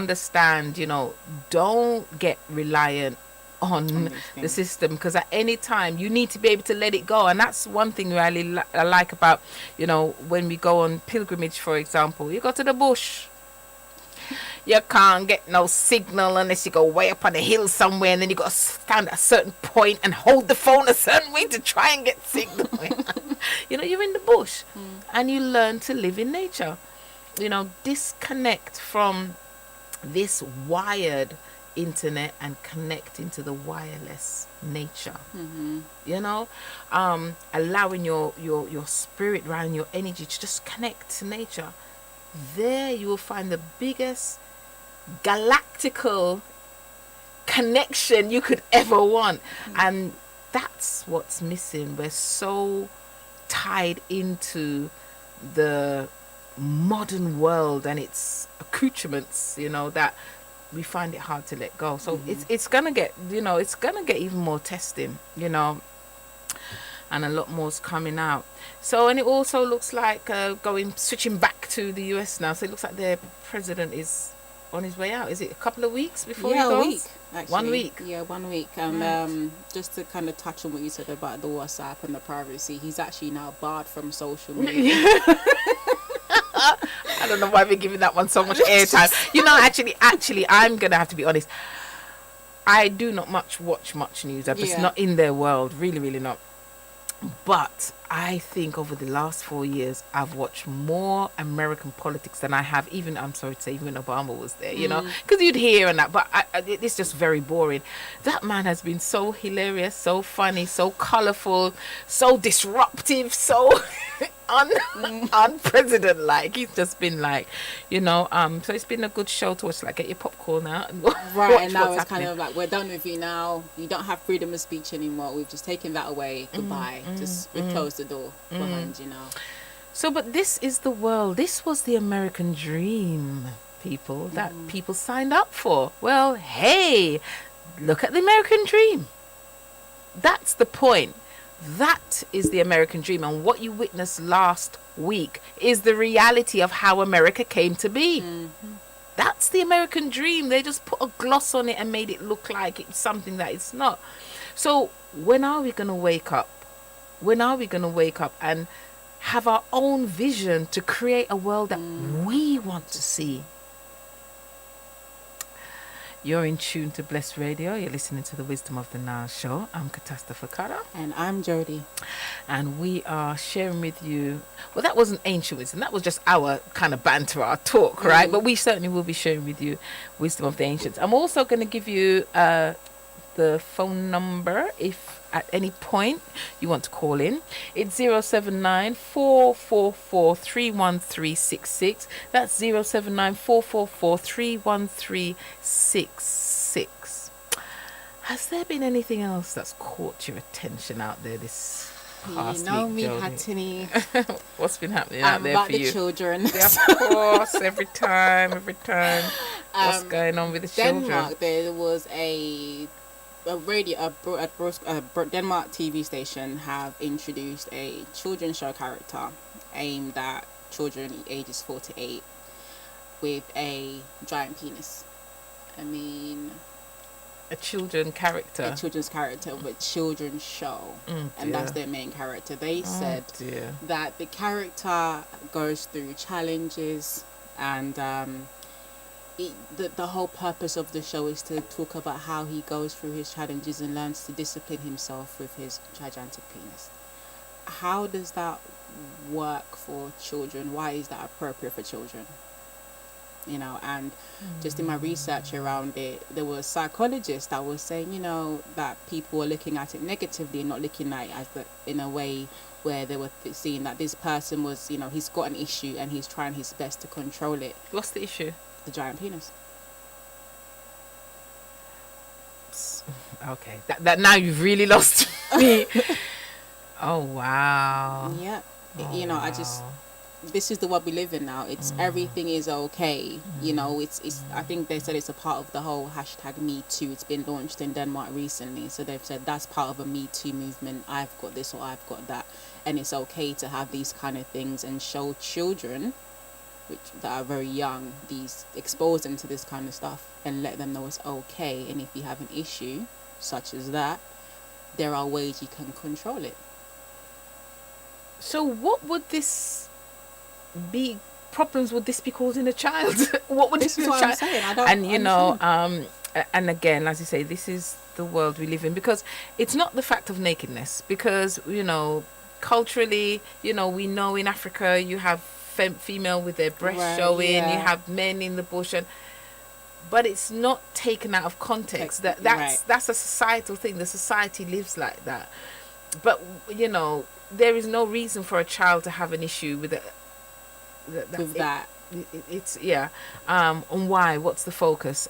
understand, don't get reliant on the system, because at any time you need to be able to let it go. And that's one thing really I like about, when we go on pilgrimage, for example, you go to the bush. You can't get no signal unless you go way up on a hill somewhere, and then you got to stand at a certain point and hold the phone a certain way to try and get signal. You're in the bush, and you learn to live in nature. Disconnect from this wired internet and connect into the wireless nature. Allowing your spirit and your energy to just connect to nature. There you will find the biggest galactical connection you could ever want. And that's what's missing. We're so tied into the modern world and its accoutrements, that we find it hard to let go. So it's gonna get even more testing, and a lot more's coming out. So, and it also looks like switching back to the US now. So it looks like their president is on his way out. Is it a couple of weeks before he goes? A week, actually. 1 week. Yeah, 1 week. And just to kind of touch on what you said about the WhatsApp and the privacy, he's actually now barred from social media. I don't know why we're giving that one so much airtime. Actually, I'm gonna have to be honest. I do not watch much news. I'm just not in their world, really, really not. But I think over the last 4 years, I've watched more American politics than I have even, I'm sorry to say, even when Obama was there, because you'd hear and that, but it's just very boring. That man has been so hilarious, so funny, so colourful, so disruptive, so unpresident-like. He's just been like, so it's been a good show to watch. Like, get your popcorn out and right, and now it's kind of like, we're done with you now. You don't have freedom of speech anymore. We've just taken that away. Goodbye. We've closed the door behind you now. So, but this is the world. This was the American dream, people, that people signed up for. Well, hey, look at the American dream. That's the point. That is the American dream. And what you witnessed last week is the reality of how America came to be. That's the American dream. They just put a gloss on it and made it look like it's something that it's not. So when are we going to wake up? When are we going to wake up and have our own vision to create a world that we want to see? You're in tune to Blessed Radio. You're listening to the Wisdom of the Nile show. I'm HEZTAH. And I'm Jody. And we are sharing with you, well, that wasn't ancient wisdom. That was just our kind of banter, our talk, right? But we certainly will be sharing with you wisdom of the ancients. I'm also going to give you the phone number if at any point you want to call in. It's 079 444 31366. That's 079 444 31366. Has there been anything else that's caught your attention out there this past week, Jody? Hattie. What's been happening out there about for the you? children. Yeah, of course, every time. What's going on with the children? Denmark, there was a Denmark TV station have introduced a children's show character aimed at children ages 4 to 8 with a giant penis. I mean, a children's character with children's show, and that's their main character. They said that the character goes through challenges, and the whole purpose of the show is to talk about how he goes through his challenges and learns to discipline himself with his gigantic penis. How does that work for children? Why is that appropriate for children? And just in my research around it, there were psychologists that were saying, that people were looking at it negatively and not looking at it in a way where they were seeing that this person was, he's got an issue and he's trying his best to control it. What's the issue? The giant penis. Okay, that now you've really lost me. Oh wow. Yeah. I just, this is the world we live in now. It's everything is okay. It's I think they said it's a part of the whole hashtag Me Too. It's been launched in Denmark recently, so they've said that's part of a Me Too movement. I've got this or I've got that, and it's okay to have these kind of things and show children that are very young, expose them to this kind of stuff and let them know it's okay. And if you have an issue such as that, there are ways you can control it. So what would this be? Problems would this be causing a child? What would This this is be what I'm saying. I don't And you know, understand. and again, as you say, this is the world we live in, because it's not the fact of nakedness, because you know, culturally, you know, we know in Africa you have female with their breasts Right, showing, yeah. you have men in the bush, and but it's not taken out of context. That's a societal thing. The society lives like that. But you know, there is no reason for a child to have an issue with it. It's on why, what's the focus,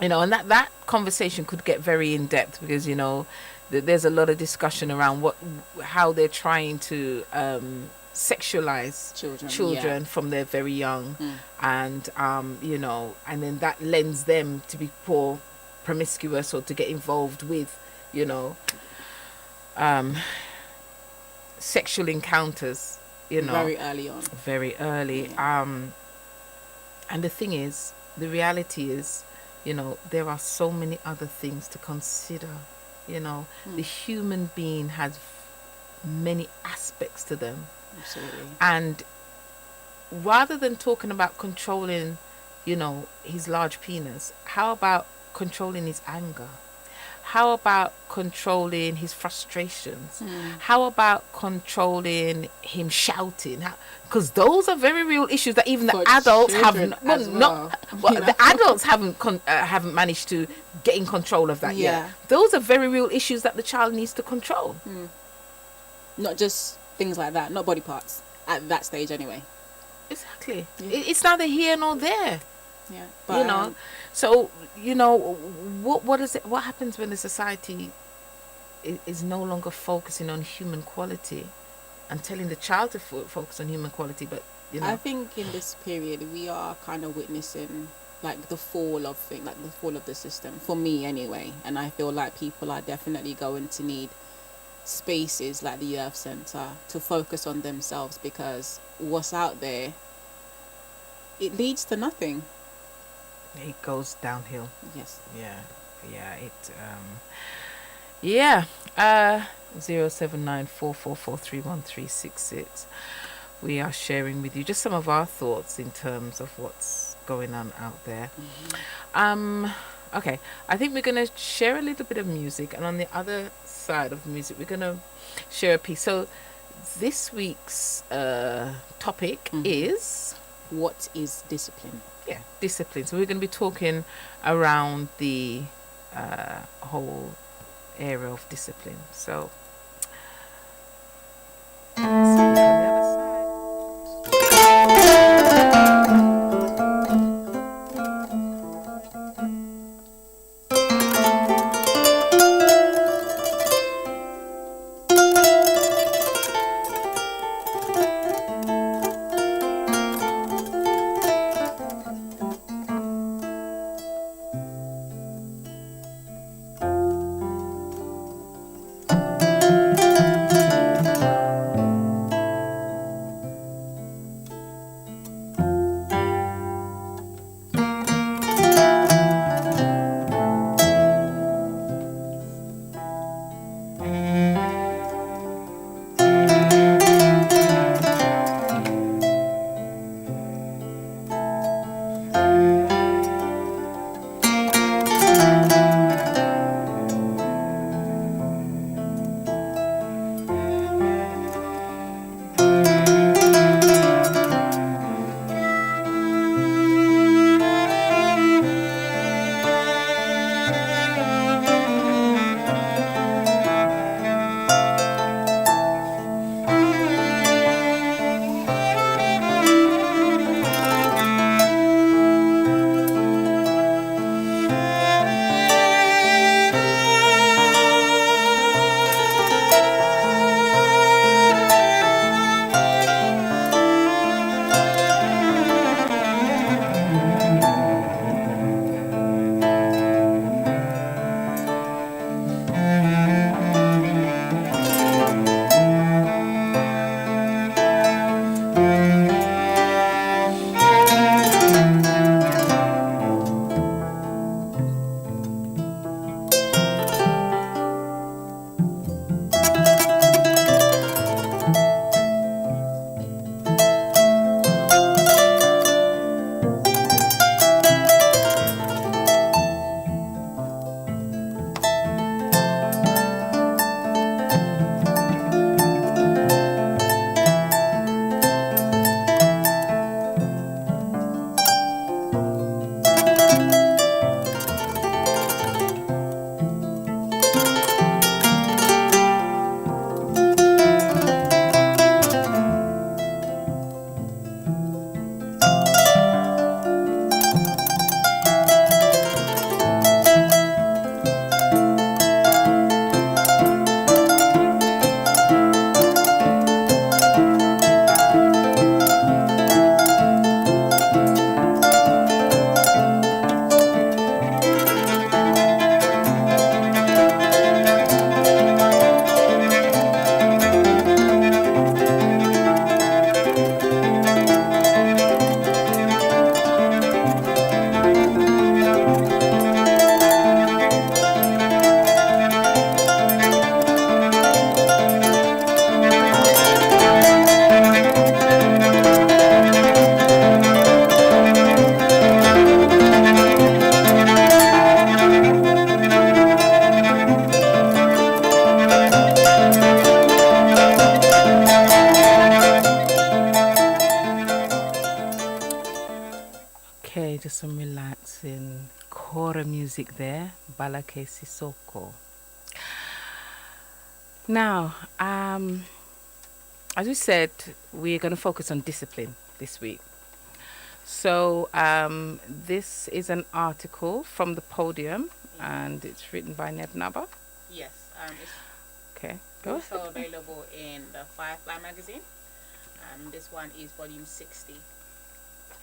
you know, and that conversation could get very in depth, because you know there's a lot of discussion around how they're trying to sexualize children from they're very young. And you know, and then that lends them to be more promiscuous or to get involved with, you know, sexual encounters, you know, very early. And the thing is, the reality is, you know, there are so many other things to consider. You know, the human being has many aspects to them. Absolutely. And rather than talking about controlling, you know, his large penis, how about controlling his anger? How about controlling his frustrations? How about controlling him shouting? Because those are very real issues that even the adults haven't. The adults haven't managed to get in control of that yet. Those are very real issues that the child needs to control. Not just things like that, not body parts at that stage anyway. Exactly. It's neither here nor there. Yeah, but, you know, so you know, what is it? What happens when the society is no longer focusing on human quality and telling the child to focus on human quality? But you know, I think in this period we are kind of witnessing like the fall of the system, for me anyway. And I feel like people are definitely going to need spaces like the Earth Center to focus on themselves, because what's out there, it leads to nothing. It goes downhill. Yes. Yeah. 07944431366. We are sharing with you just some of our thoughts in terms of what's going on out there. Okay, I think we're going to share a little bit of music, and on the other side of the music we're going to share a piece. So this week's topic is, what is discipline? Discipline. So we're going to be talking around the whole area of discipline. So see you on the other side. relaxing kora music there, Balake Sisoko. Now, as we said, we're going to focus on discipline this week. So, this is an article from the Podium, and it's written by Neb Naba. Yes, it's Okay, go also ahead. available in the Firefly magazine. This one is volume 60. If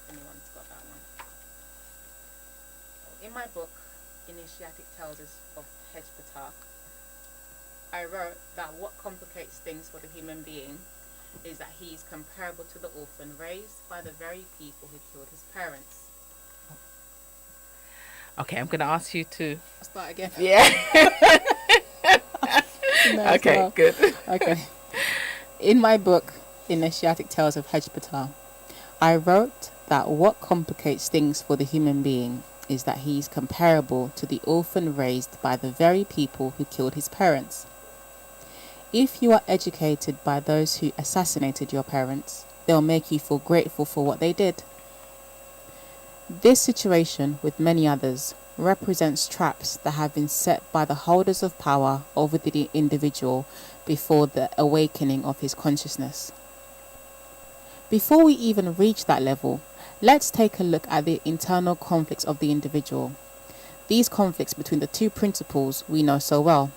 anyone's got that one. In my book, Initiatic Tales of HEZTAH, I wrote that what complicates things for the human being is that he is comparable to the orphan raised by the very people who killed his parents. Okay, I'm going to ask you to... I'll start again. Yeah. No, okay, good. Okay. In my book, Initiatic Tales of HEZTAH, I wrote that what complicates things for the human being is that he is comparable to the orphan raised by the very people who killed his parents. If you are educated by those who assassinated your parents, they'll make you feel grateful for what they did. This situation, with many others, represents traps that have been set by the holders of power over the individual before the awakening of his consciousness. Before we even reach that level, let's take a look at the internal conflicts of the individual. These conflicts between the two principles we know so well.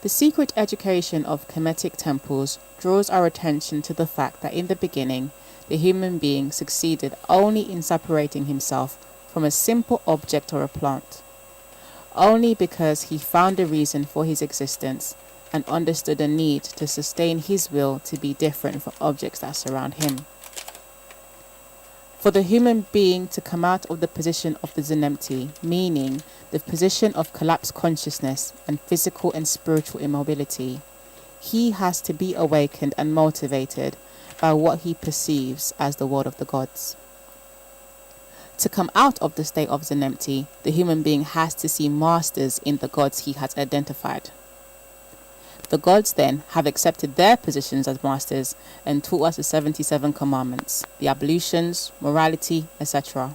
The secret education of Kemetic temples draws our attention to the fact that in the beginning, the human being succeeded only in separating himself from a simple object or a plant, only because he found a reason for his existence and understood a need to sustain his will to be different from objects that surround him. For the human being to come out of the position of the Zenemti, meaning the position of collapsed consciousness and physical and spiritual immobility, he has to be awakened and motivated by what he perceives as the word of the gods. To come out of the state of Zenemti, the human being has to see masters in the gods he has identified. The gods then have accepted their positions as masters and taught us the 77 commandments, the ablutions, morality, etc.,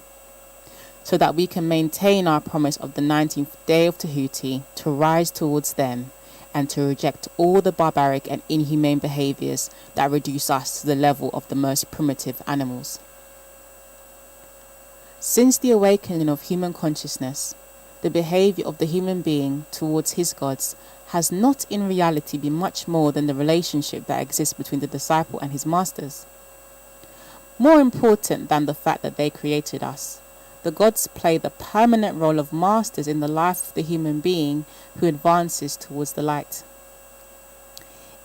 so that we can maintain our promise of the 19th day of Tahuti to rise towards them and to reject all the barbaric and inhumane behaviors that reduce us to the level of the most primitive animals. Since the awakening of human consciousness, the behavior of the human being towards his gods has not in reality been much more than the relationship that exists between the disciple and his masters. More important than the fact that they created us, the gods play the permanent role of masters in the life of the human being who advances towards the light.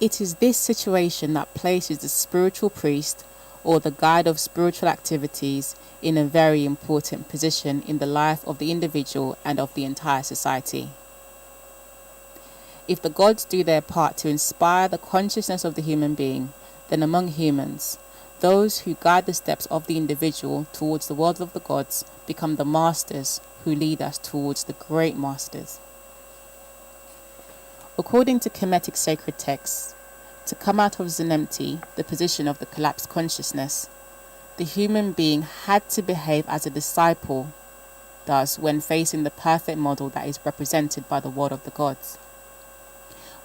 It is this situation that places the spiritual priest, or the guide of spiritual activities, in a very important position in the life of the individual and of the entire society. If the gods do their part to inspire the consciousness of the human being, then among humans, those who guide the steps of the individual towards the world of the gods become the masters who lead us towards the great masters. According to Kemetic sacred texts, to come out of Zenemti, the position of the collapsed consciousness, the human being had to behave as a disciple does when facing the perfect model that is represented by the word of the gods.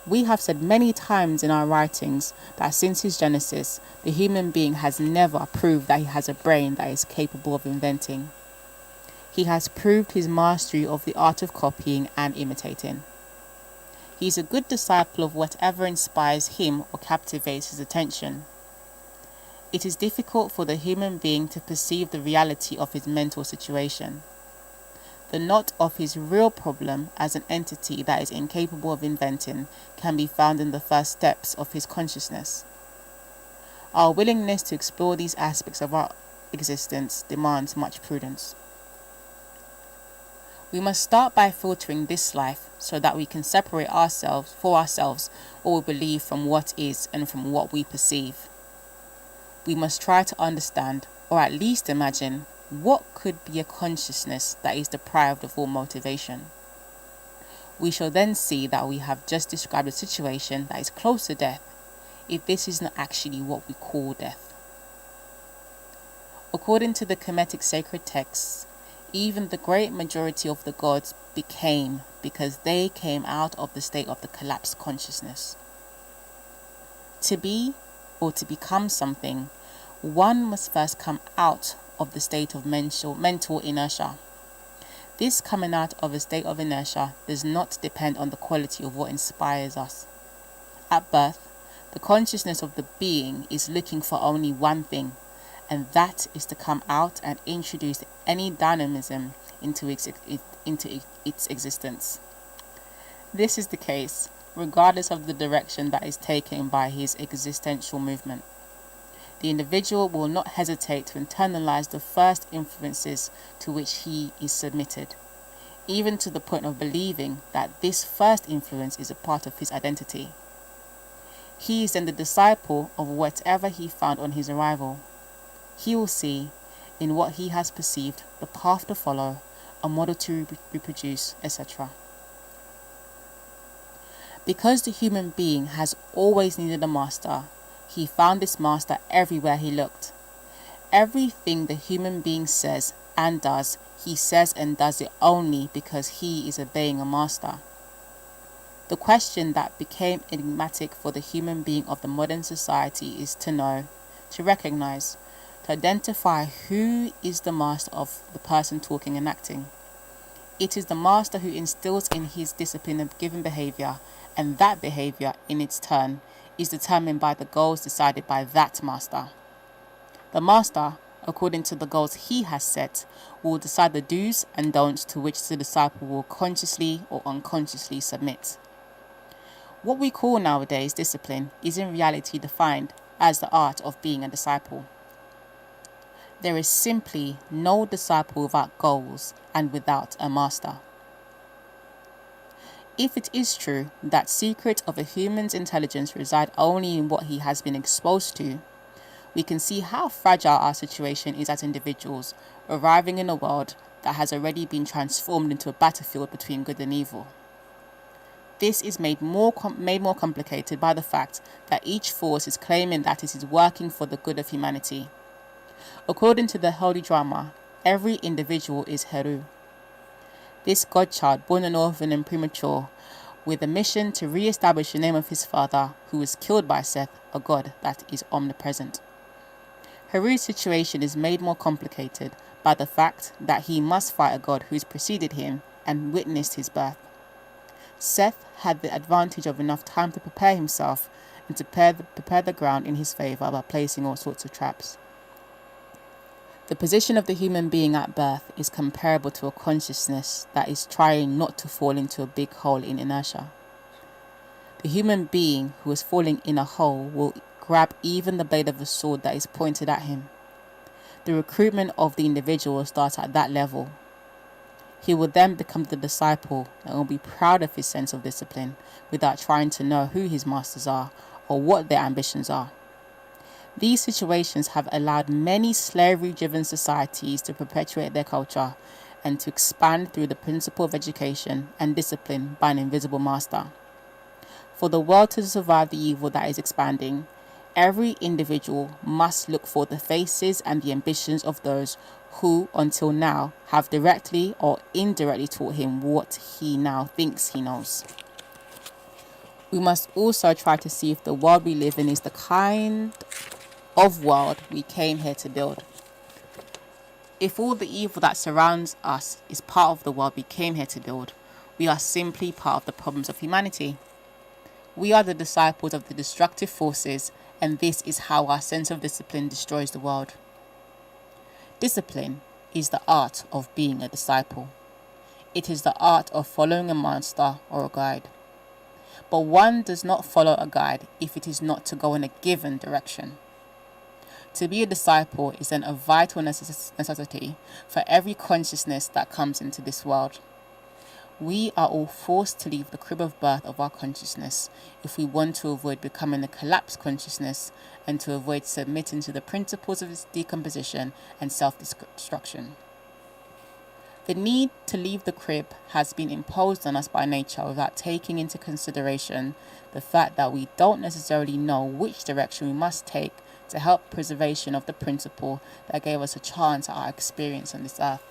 We have said many times in our writings that since his genesis, the human being has never proved that he has a brain that is capable of inventing. He has proved his mastery of the art of copying and imitating. He is a good disciple of whatever inspires him or captivates his attention. It is difficult for the human being to perceive the reality of his mental situation, the knot of his real problem as an entity that is incapable of inventing can be found in the first steps of his consciousness. Our willingness to explore these aspects of our existence demands much prudence. We must start by filtering this life so that we can separate ourselves what we believe from what is and from what we perceive. We must try to understand, or at least imagine, what could be a consciousness that is deprived of all motivation. We shall then see that we have just described a situation that is close to death, if this is not actually what we call death. According to the Kemetic sacred texts, even the great majority of the gods became, because they came out of the state of the collapsed consciousness. To be or to become something, one must first come out of the state of mental inertia. This coming out of a state of inertia does not depend on the quality of what inspires us. At birth, the consciousness of the being is looking for only one thing, and that is to come out and introduce any dynamism into its existence. This is the case regardless of the direction that is taken by his existential movement. The individual will not hesitate to internalize the first influences to which he is submitted, even to the point of believing that this first influence is a part of his identity. He is then the disciple of whatever he found on his arrival. He will see, in what he has perceived, the path to follow, a model to reproduce, etc. Because the human being has always needed a master, he found this master everywhere he looked. Everything the human being says and does, he says and does it only because he is obeying a master. The question that became enigmatic for the human being of the modern society is to know, to recognize, to identify who is the master of the person talking and acting. It is the master who instills in his discipline a given behavior, and that behavior, in its turn, is determined by the goals decided by that master. The master, according to the goals he has set, will decide the do's and don'ts to which the disciple will consciously or unconsciously submit. What we call nowadays discipline is in reality defined as the art of being a disciple. There is simply no disciple without goals and without a master. If it is true that secrets of a human's intelligence reside only in what he has been exposed to, we can see how fragile our situation is as individuals arriving in a world that has already been transformed into a battlefield between good and evil. This is made more complicated by the fact that each force is claiming that it is working for the good of humanity. According to the holy drama, every individual is Heru. This godchild, born an orphan and premature, with a mission to re-establish the name of his father, who was killed by Seth, a god that is omnipresent. Heru's situation is made more complicated by the fact that he must fight a god who has preceded him and witnessed his birth. Seth had the advantage of enough time to prepare himself and to prepare the ground in his favour by placing all sorts of traps. The position of the human being at birth is comparable to a consciousness that is trying not to fall into a big hole in inertia. The human being who is falling in a hole will grab even the blade of a sword that is pointed at him. The recruitment of the individual starts at that level. He will then become the disciple and will be proud of his sense of discipline without trying to know who his masters are or what their ambitions are. These situations have allowed many slavery-driven societies to perpetuate their culture and to expand through the principle of education and discipline by an invisible master. For the world to survive the evil that is expanding, every individual must look for the faces and the ambitions of those who, until now, have directly or indirectly taught him what he now thinks he knows. We must also try to see if the world we live in is the kind of world we came here to build. If all the evil that surrounds us is part of the world we came here to build, we are simply part of the problems of humanity. We are the disciples of the destructive forces, and this is how our sense of discipline destroys the world. Discipline is the art of being a disciple. It is the art of following a master or a guide. But one does not follow a guide if it is not to go in a given direction. To be a disciple is then a vital necessity for every consciousness that comes into this world. We are all forced to leave the crib of birth of our consciousness if we want to avoid becoming a collapsed consciousness and to avoid submitting to the principles of its decomposition and self-destruction. The need to leave the crib has been imposed on us by nature without taking into consideration the fact that we don't necessarily know which direction we must take to help preservation of the principle that gave us a chance at our experience on this earth.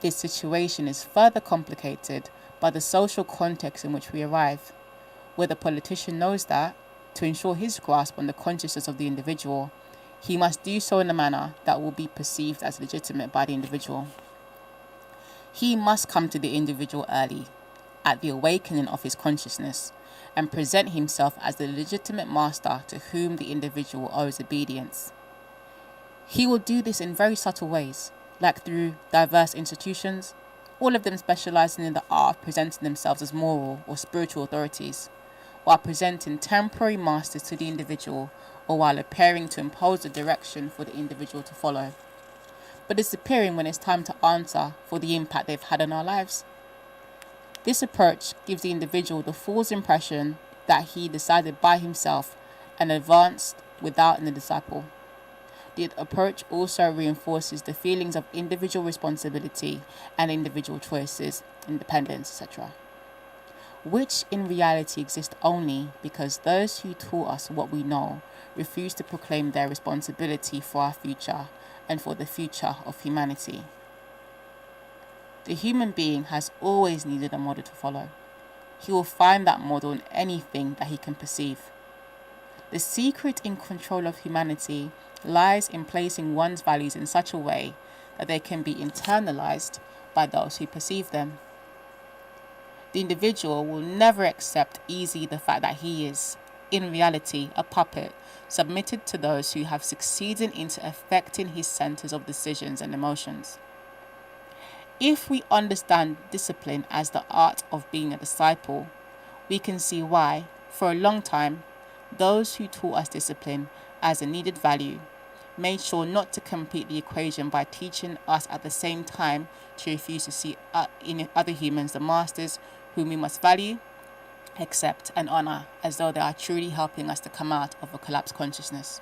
This situation is further complicated by the social context in which we arrive, where the politician knows that, to ensure his grasp on the consciousness of the individual, he must do so in a manner that will be perceived as legitimate by the individual. He must come to the individual early, at the awakening of his consciousness, and present himself as the legitimate master to whom the individual owes obedience. He will do this in very subtle ways, like through diverse institutions, all of them specializing in the art of presenting themselves as moral or spiritual authorities, while presenting temporary masters to the individual, or while appearing to impose the direction for the individual to follow, but disappearing when it's time to answer for the impact they've had on our lives. This approach gives the individual the false impression that he decided by himself and advanced without any disciple. The approach also reinforces the feelings of individual responsibility and individual choices, independence, etc., which in reality exist only because those who taught us what we know refuse to proclaim their responsibility for our future and for the future of humanity. The human being has always needed a model to follow. He will find that model in anything that he can perceive. The secret in control of humanity lies in placing one's values in such a way that they can be internalized by those who perceive them. The individual will never accept easily the fact that he is, in reality, a puppet submitted to those who have succeeded into affecting his centers of decisions and emotions. If we understand discipline as the art of being a disciple, we can see why, for a long time, those who taught us discipline as a needed value made sure not to complete the equation by teaching us at the same time to refuse to see in other humans the masters whom we must value, accept, and honor as though they are truly helping us to come out of a collapsed consciousness.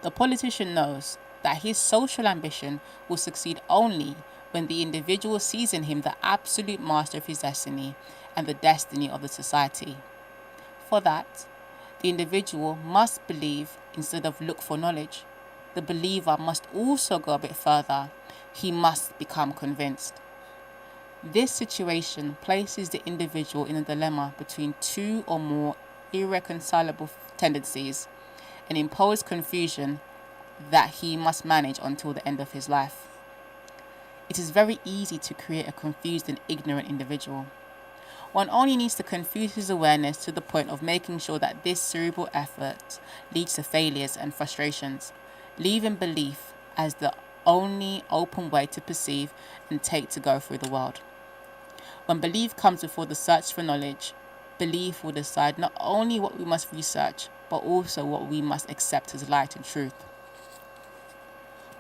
The politician knows that his social ambition will succeed only when the individual sees in him the absolute master of his destiny and the destiny of the society. For that, the individual must believe instead of look for knowledge. The believer must also go a bit further. He must become convinced. This situation places the individual in a dilemma between two or more irreconcilable tendencies, an imposed confusion that he must manage until the end of his life. It is very easy to create a confused and ignorant individual. One only needs to confuse his awareness to the point of making sure that this cerebral effort leads to failures and frustrations, leaving belief as the only open way to perceive and take to go through the world. When belief comes before the search for knowledge, belief will decide not only what we must research, but also what we must accept as light and truth.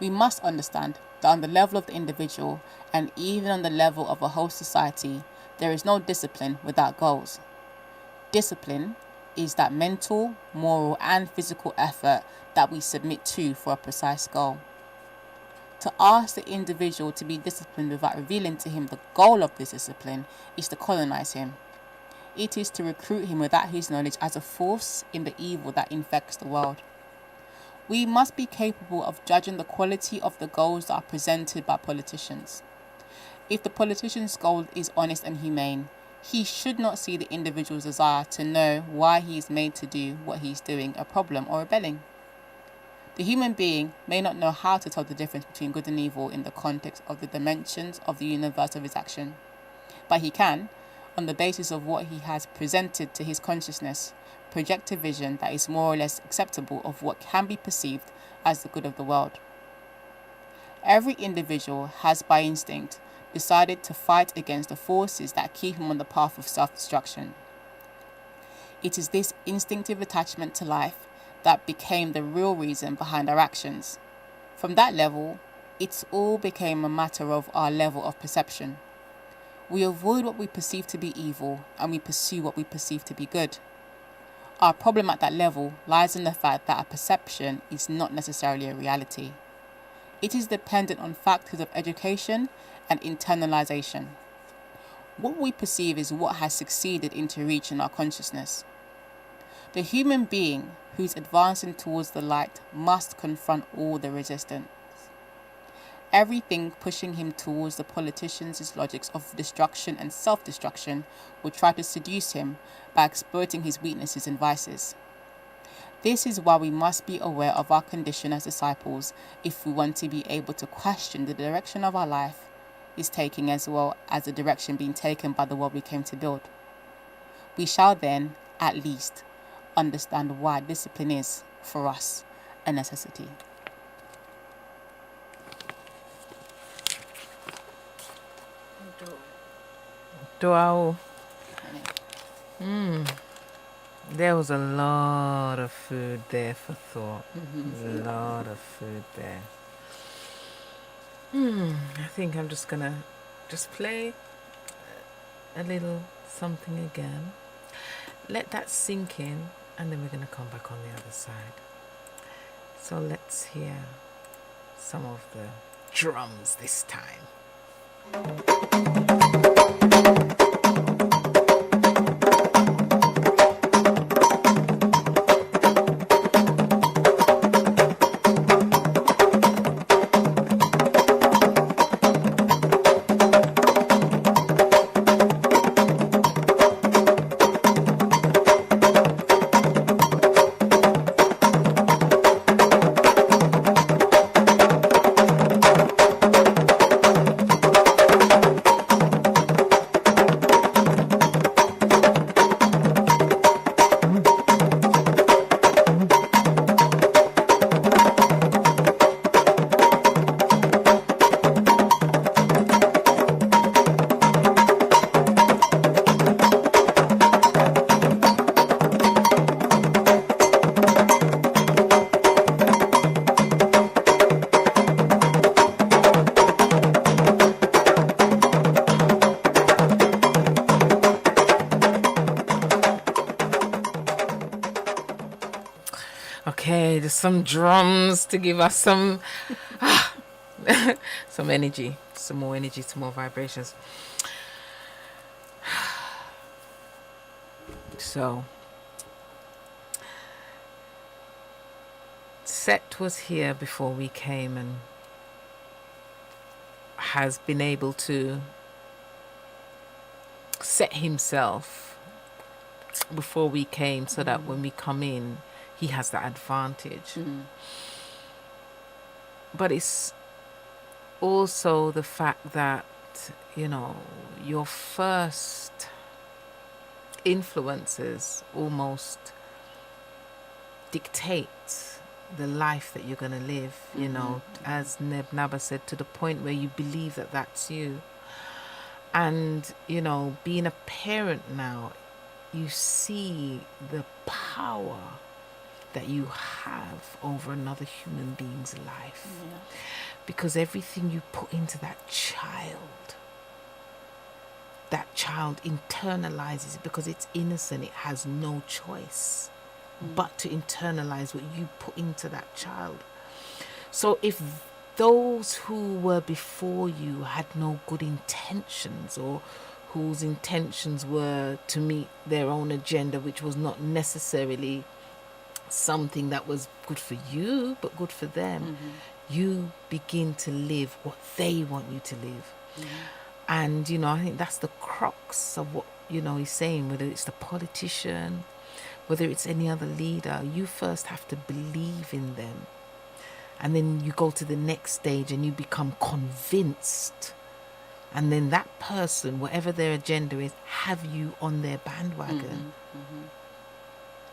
We must understand that on the level of the individual, and even on the level of a whole society, there is no discipline without goals. Discipline is that mental, moral, and physical effort that we submit to for a precise goal. To ask the individual to be disciplined without revealing to him the goal of this discipline is to colonize him. It is to recruit him without his knowledge as a force in the evil that infects the world. We must be capable of judging the quality of the goals that are presented by politicians. If the politician's goal is honest and humane, he should not see the individual's desire to know why he is made to do what he is doing a problem or rebelling. The human being may not know how to tell the difference between good and evil in the context of the dimensions of the universe of his action, but he can, on the basis of what he has presented to his consciousness, project a vision that is more or less acceptable of what can be perceived as the good of the world. Every individual has by instinct decided to fight against the forces that keep him on the path of self-destruction. It is this instinctive attachment to life that became the real reason behind our actions. From that level, it all became a matter of our level of perception. We avoid what we perceive to be evil and we pursue what we perceive to be good. Our problem at that level lies in the fact that our perception is not necessarily a reality. It is dependent on factors of education and internalization. What we perceive is what has succeeded into reaching our consciousness. The human being who's advancing towards the light must confront all the resistance. Everything pushing him towards the politicians' logics of destruction and self-destruction will try to seduce him by exploiting his weaknesses and vices. This is why we must be aware of our condition as disciples if we want to be able to question the direction of our life is taking as well as the direction being taken by the world we came to build. We shall then, at least, understand why discipline is, for us, a necessity. Wow. There was a lot of food there for thought. A lot of food there. I think I'm just gonna play a little something again. Let that sink in, and then we're gonna come back on the other side. So let's hear some of the drums this time. Okay, just some drums to give us some some energy, some more vibrations. So Set was here before we came and has been able to set himself before we came so that when we come in, he has that advantage. But it's also the fact that, you know, your first influences almost dictate the life that you're going to live, you know, as Neb Naba said, to the point where you believe that that's you. And, you know, being a parent now, you see the power that you have over another human being's life. Because everything you put into that child internalizes it because it's innocent. It has no choice but to internalize what you put into that child. So if those who were before you had no good intentions, or whose intentions were to meet their own agenda, which was not necessarily something that was good for you but good for them, you begin to live what they want you to live. And, you know, I think that's the crux of what, you know, he's saying, whether it's the politician, whether it's any other leader, you first have to believe in them. And then you go to the next stage and you become convinced. And then that person, whatever their agenda is, have you on their bandwagon.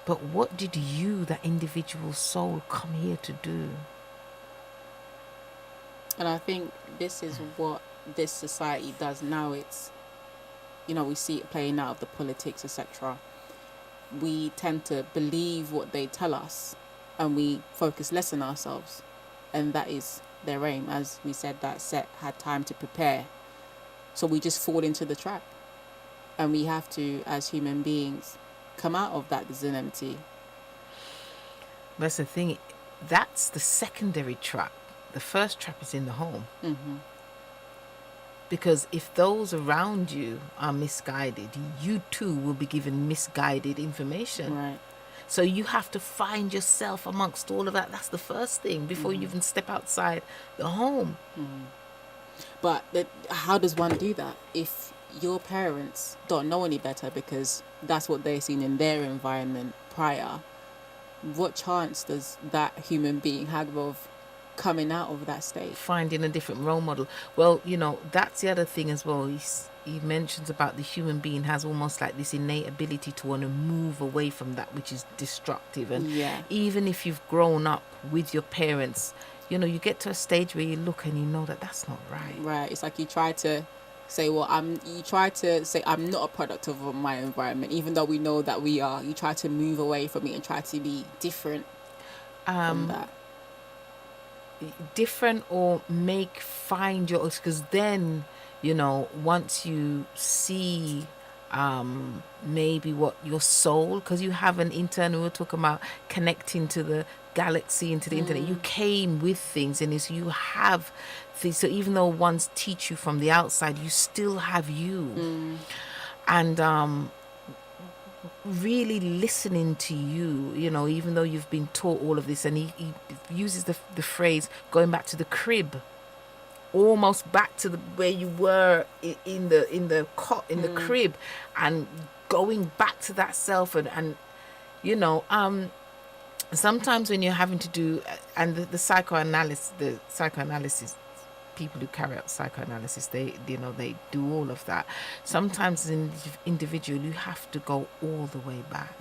But what did you, that individual soul, come here to do? And I think this is what this society does now. It's, you know, we see it playing out of the politics, etc. We tend to believe what they tell us and we focus less on ourselves. And that is their aim. As we said, that Set had time to prepare. So we just fall into the trap. And we have to, as human beings, come out of that empty. That's the thing. That's the secondary trap. The first trap is in the home. Because if those around you are misguided, you too will be given misguided information. Right. So you have to find yourself amongst all of that. That's the first thing before you even step outside the home. But how does one do that if your parents don't know any better because that's what they've seen in their environment prior? What chance does that human being have of coming out of that state? Finding a different role model. Well, that's the other thing as well. He mentions about the human being has almost like this innate ability to want to move away from that which is destructive. And even if you've grown up with your parents, you get to a stage where you look and you know that that's not right. Right. It's like you try to say, I'm not a product of my environment, even though we know that we are. You try to move away from it and try to be different from that. Different or find your, because then once you see maybe what your soul, because you have an internal, we're talking about connecting to the galaxy, into the internet, you came with things, and you have things. So even though ones teach you from the outside, you still have you. And really listening to you, even though you've been taught all of this. And he uses the phrase going back to the crib, almost back to where you were in the cot, in the crib, and going back to that self. And sometimes when you're having to do, and the psychoanalysis people who carry out psychoanalysis, they do all of that. Sometimes as an individual, you have to go all the way back.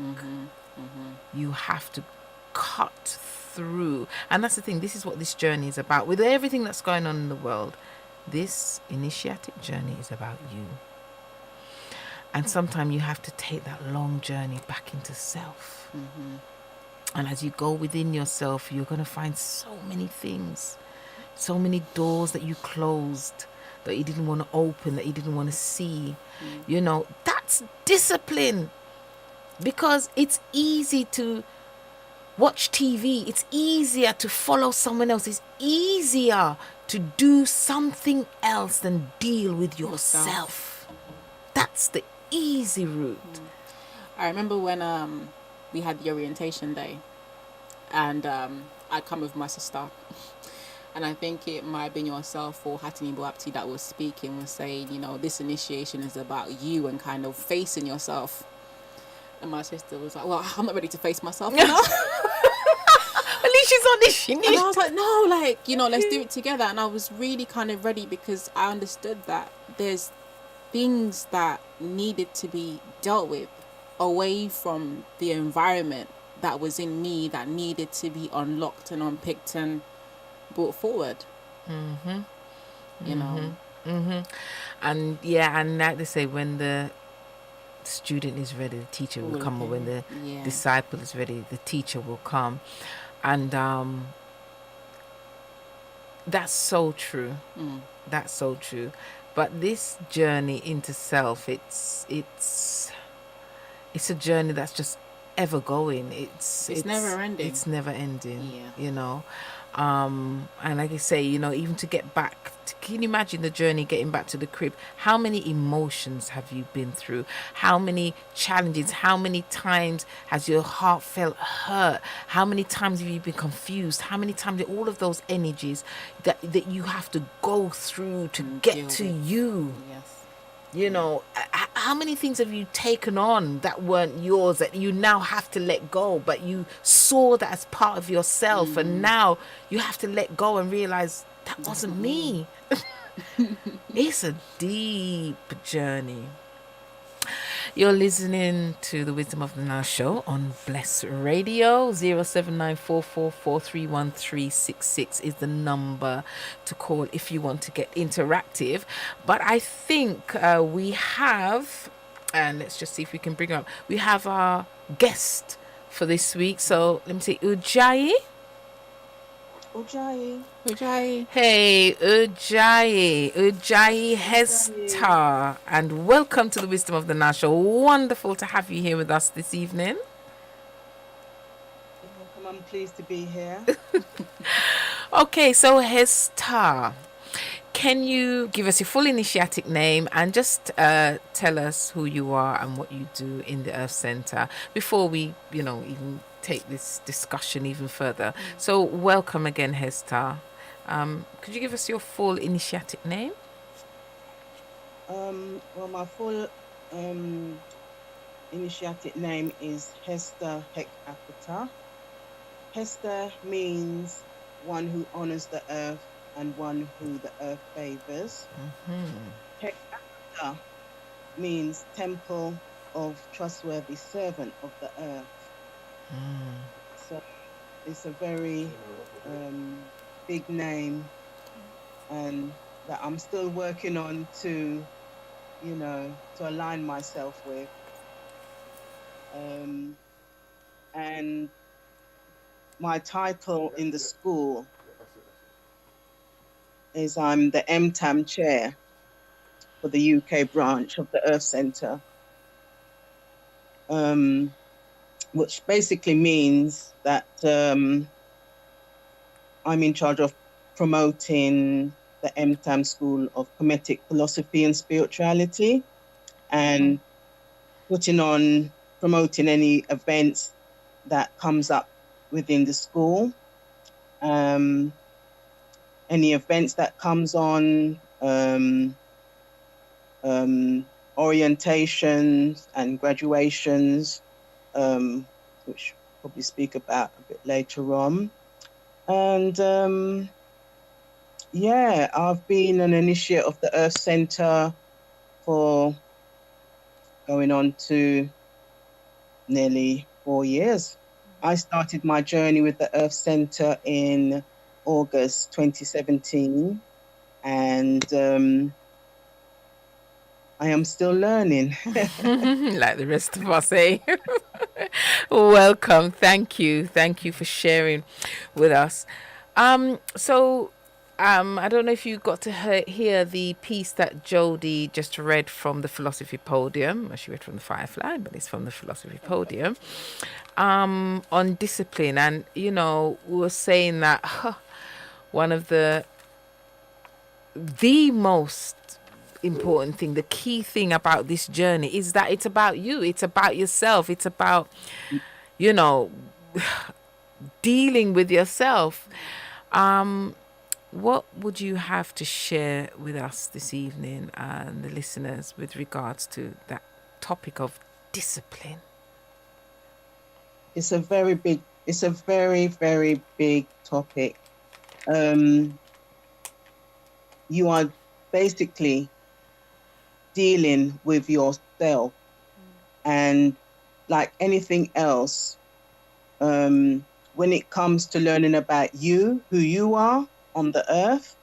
You have to cut through, and that's the thing. This is what this journey is about. With everything that's going on in the world, this initiatic journey is about you. And sometimes you have to take that long journey back into self. And as you go within yourself, you're going to find so many things, so many doors that you closed, that you didn't want to open, that you didn't want to see. That's discipline. Because it's easy to watch TV. It's easier to follow someone else. It's easier to do something else than deal with yourself. That's the easy route. I remember when we had the orientation day, and I come with my sister. And I think it might have been yourself or Hatini Boapti that was speaking, was saying, this initiation is about you and kind of facing yourself. And my sister was like, well, I'm not ready to face myself now. At least she's on this. And I was like, no, let's do it together. And I was really kind of ready, because I understood that there's things that needed to be dealt with away from the environment that was in me, that needed to be unlocked and unpicked and brought forward. And and like they say, when the student is ready, the teacher will come. Or when the disciple is ready, the teacher will come. And that's so true. That's so true. But this journey into self, it's a journey that's just ever going. It's never ending. It's never ending. And like I say, even to get back, can you imagine the journey getting back to the crib? How many emotions have you been through? How many challenges? How many times has your heart felt hurt? How many times have you been confused? How many times all of those energies that you have to go through to get to you? Yes. How many things have you taken on that weren't yours, that you now have to let go, but you saw that as part of yourself, and now you have to let go and realize that wasn't me. It's a deep journey. You're listening to the Wisdom of the Nile show on Bless Radio. 07944431366 is the number to call if you want to get interactive. But I think we have, and let's just see if we can bring her up. We have our guest for this week. So let me see, Ujayi. Hey, Ujayi HEZTAH, and welcome to the Wisdom of the Nile show. Wonderful to have you here with us this evening. Welcome, I'm pleased to be here. Okay, so HEZTAH, Can you give us your full initiatic name and just tell us who you are and what you do in the Earth Center before we, even take this discussion even further? So, welcome again, HEZTAH. Could you give us your full initiatic name? Well, my full initiatic name is HEZTAH HATAKATAH. HEZTAH means one who honors the earth and one who the earth favors. HEZTAH means temple of trustworthy servant of the earth. So it's a very big name, and that I'm still working on to align myself with. And my title in the school is I'm the MTAM chair for the UK branch of the Earth Centre, which basically means that I'm in charge of promoting the MTAM School of Kemetic Philosophy and Spirituality, and promoting any events that comes up within the school. Any events that comes on, orientations and graduations, which we'll probably speak about a bit later on. And I've been an initiate of the Earth Centre for going on to nearly 4 years. I started my journey with the Earth Centre in August 2017, and I am still learning. Like the rest of us, eh? Welcome. Thank you. Thank you for sharing with us. I don't know if you got to hear the piece that Jodie just read from the Philosophy Podium. She read from the Firefly, but it's from the Philosophy Podium, on discipline. And, we were saying that one of the most important thing, the key thing about this journey is that it's about you. It's about yourself. It's about, dealing with yourself. What would you have to share with us this evening and the listeners with regards to that topic of discipline? It's a very, very big topic. You are basically dealing with yourself, and like anything else, when it comes to learning about you, who you are on the earth,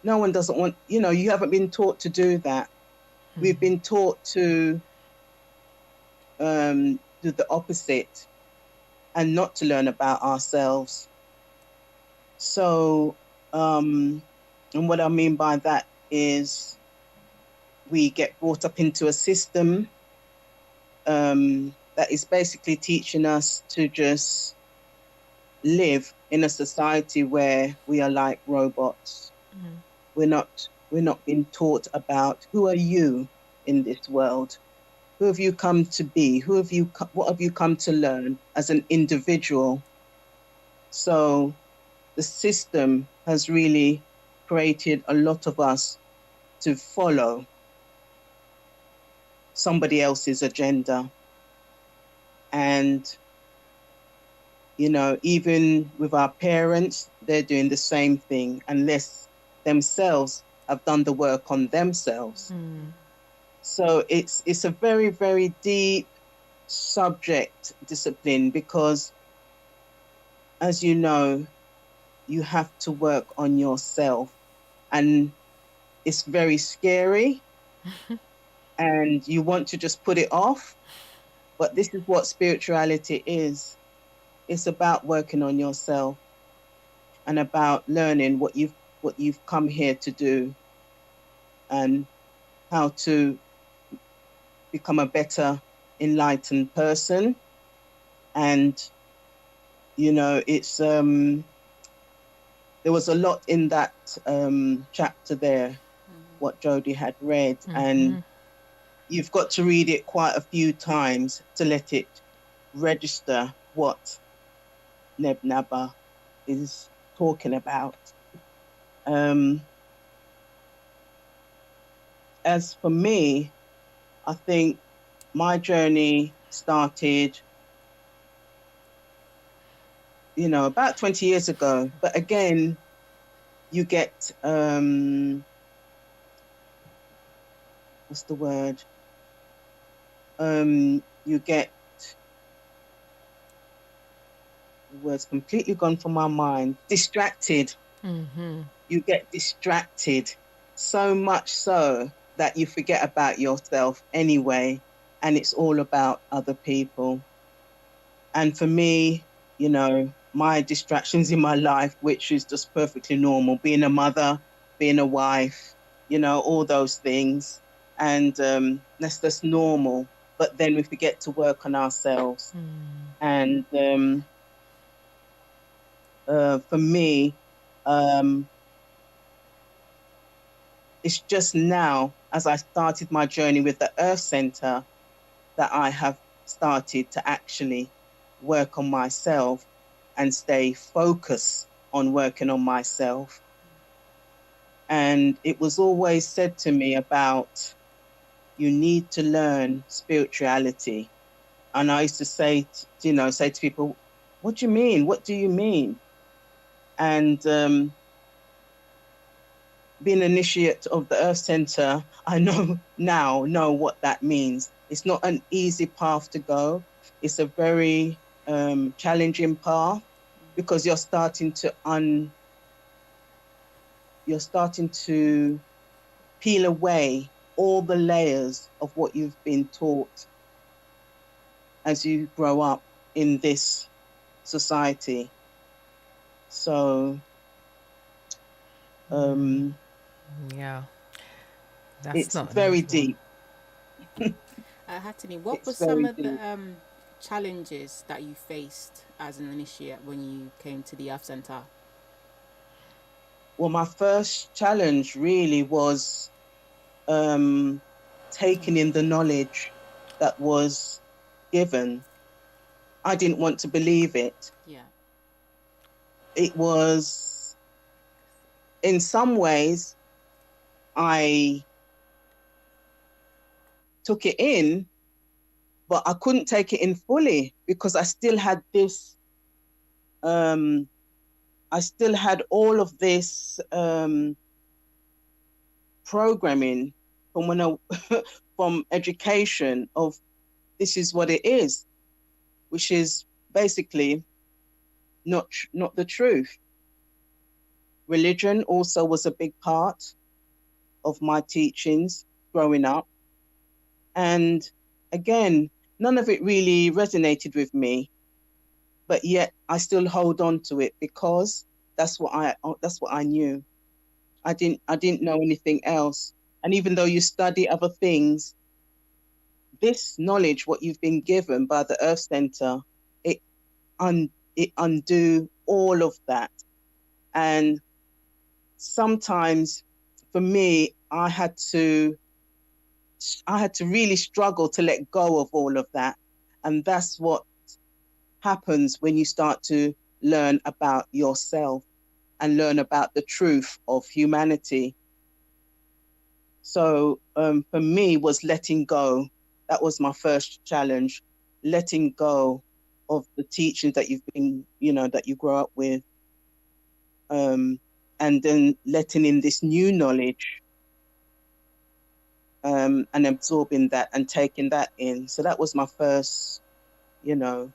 no one doesn't want, you haven't been taught to do that. We've been taught to do the opposite and not to learn about ourselves. So, and what I mean by that is we get brought up into a system that is basically teaching us to just live in a society where we are like robots. We're not being taught about who are you in this world. Who have you come to be? What have you come to learn as an individual? So the system has really created a lot of us to follow somebody else's agenda. And, even with our parents, they're doing the same thing unless themselves have done the work on themselves. So it's a very, very deep subject, discipline, because, as you know, you have to work on yourself, and it's very scary and you want to just put it off. But this is what spirituality is. It's about working on yourself and about learning what you've come here to do and how to become a better enlightened person. And it's there was a lot in that chapter there, what Jodie had read, and you've got to read it quite a few times to let it register what Nebnaba is talking about. As for me, I think my journey started, about 20 years ago. But again, you get, what's the word? You get, the word's completely gone from my mind, distracted. You get distracted so much so that you forget about yourself anyway, and it's all about other people. And for me, my distractions in my life, which is just perfectly normal, being a mother, being a wife, all those things. And that's just normal. But then we forget to work on ourselves. And for me, it's just now, as I started my journey with the Earth Center, that I have started to actually work on myself and stay focused on working on myself. And it was always said to me about, you need to learn spirituality. And I used to say to people, what do you mean? What do you mean? And being an initiate of the Earth Center, I know what that means. It's not an easy path to go. It's a very challenging path, because you're starting to peel away all the layers of what you've been taught as you grow up in this society. So yeah, it's very deep. Hatani, what were It's some very of deep. the challenges that you faced as an initiate when you came to the Earth Center? Well, my first challenge really was taking in the knowledge that was given. I didn't want to believe it. Yeah. It was, in some ways, I took it in, but I couldn't take it in fully, because I still had this, I still had all of this programming from when I, from education of, this is what it is, which is basically not the truth. Religion also was a big part of my teachings growing up. And again, none of it really resonated with me, but yet I still hold on to it, because that's what I knew. I didn't know anything else. And even though you study other things, this knowledge, what you've been given by the Earth Center, it undo all of that. And sometimes for me, I had to really struggle to let go of all of that. And that's what happens when you start to learn about yourself and learn about the truth of humanity. So for me, was letting go. That was my first challenge, letting go of the teachings that you've been, that you grow up with, and then letting in this new knowledge, and absorbing that and taking that in. So that was my first, yeah.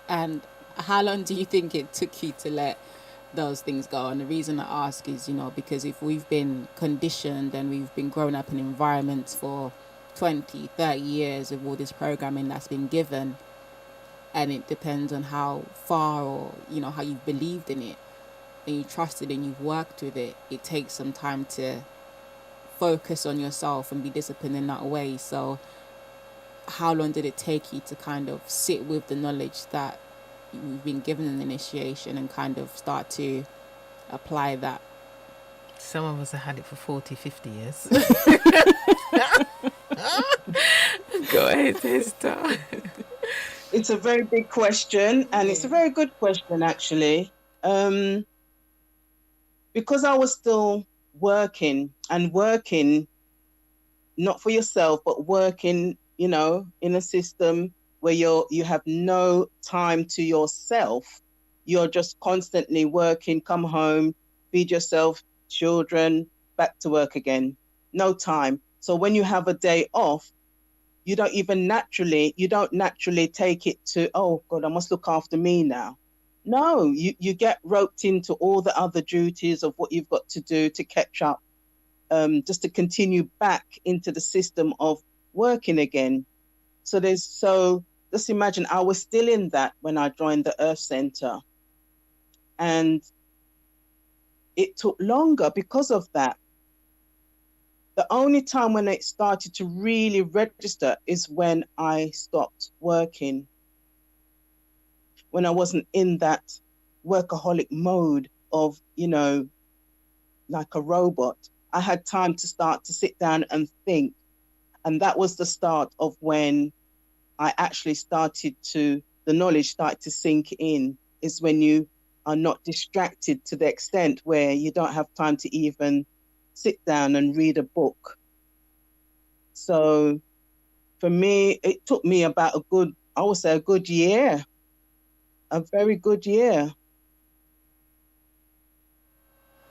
And how long do you think it took you to let those things go? And the reason I ask is, because if we've been conditioned and we've been growing up in environments for 20, 30 years with all this programming that's been given, and it depends on how far or, how you've believed in it and you trusted and you've worked with it, it takes some time to focus on yourself and be disciplined in that way. So how long did it take you to kind of sit with the knowledge that you've been given an initiation and kind of start to apply that? Some of us have had it for 40, 50 years. Go ahead, HEZTAH. It's a very big question, and it's a very good question, actually. Because I was still working, not for yourself, but working, in a system where you have no time to yourself. You're just constantly working, come home, feed yourself, children, back to work again. No time. So when you have a day off, you don't naturally take it to, oh God, I must look after me now. No, you get roped into all the other duties of what you've got to do to catch up, just to continue back into the system of working again. So just imagine, I was still in that when I joined the Earth Center. And it took longer because of that. The only time when it started to really register is when I stopped working, when I wasn't in that workaholic mode of, like a robot. I had time to start to sit down and think. And that was the start of when I actually the knowledge started to sink in, is when you are not distracted to the extent where you don't have time to even sit down and read a book. So for me, it took me about a good year, a very good year.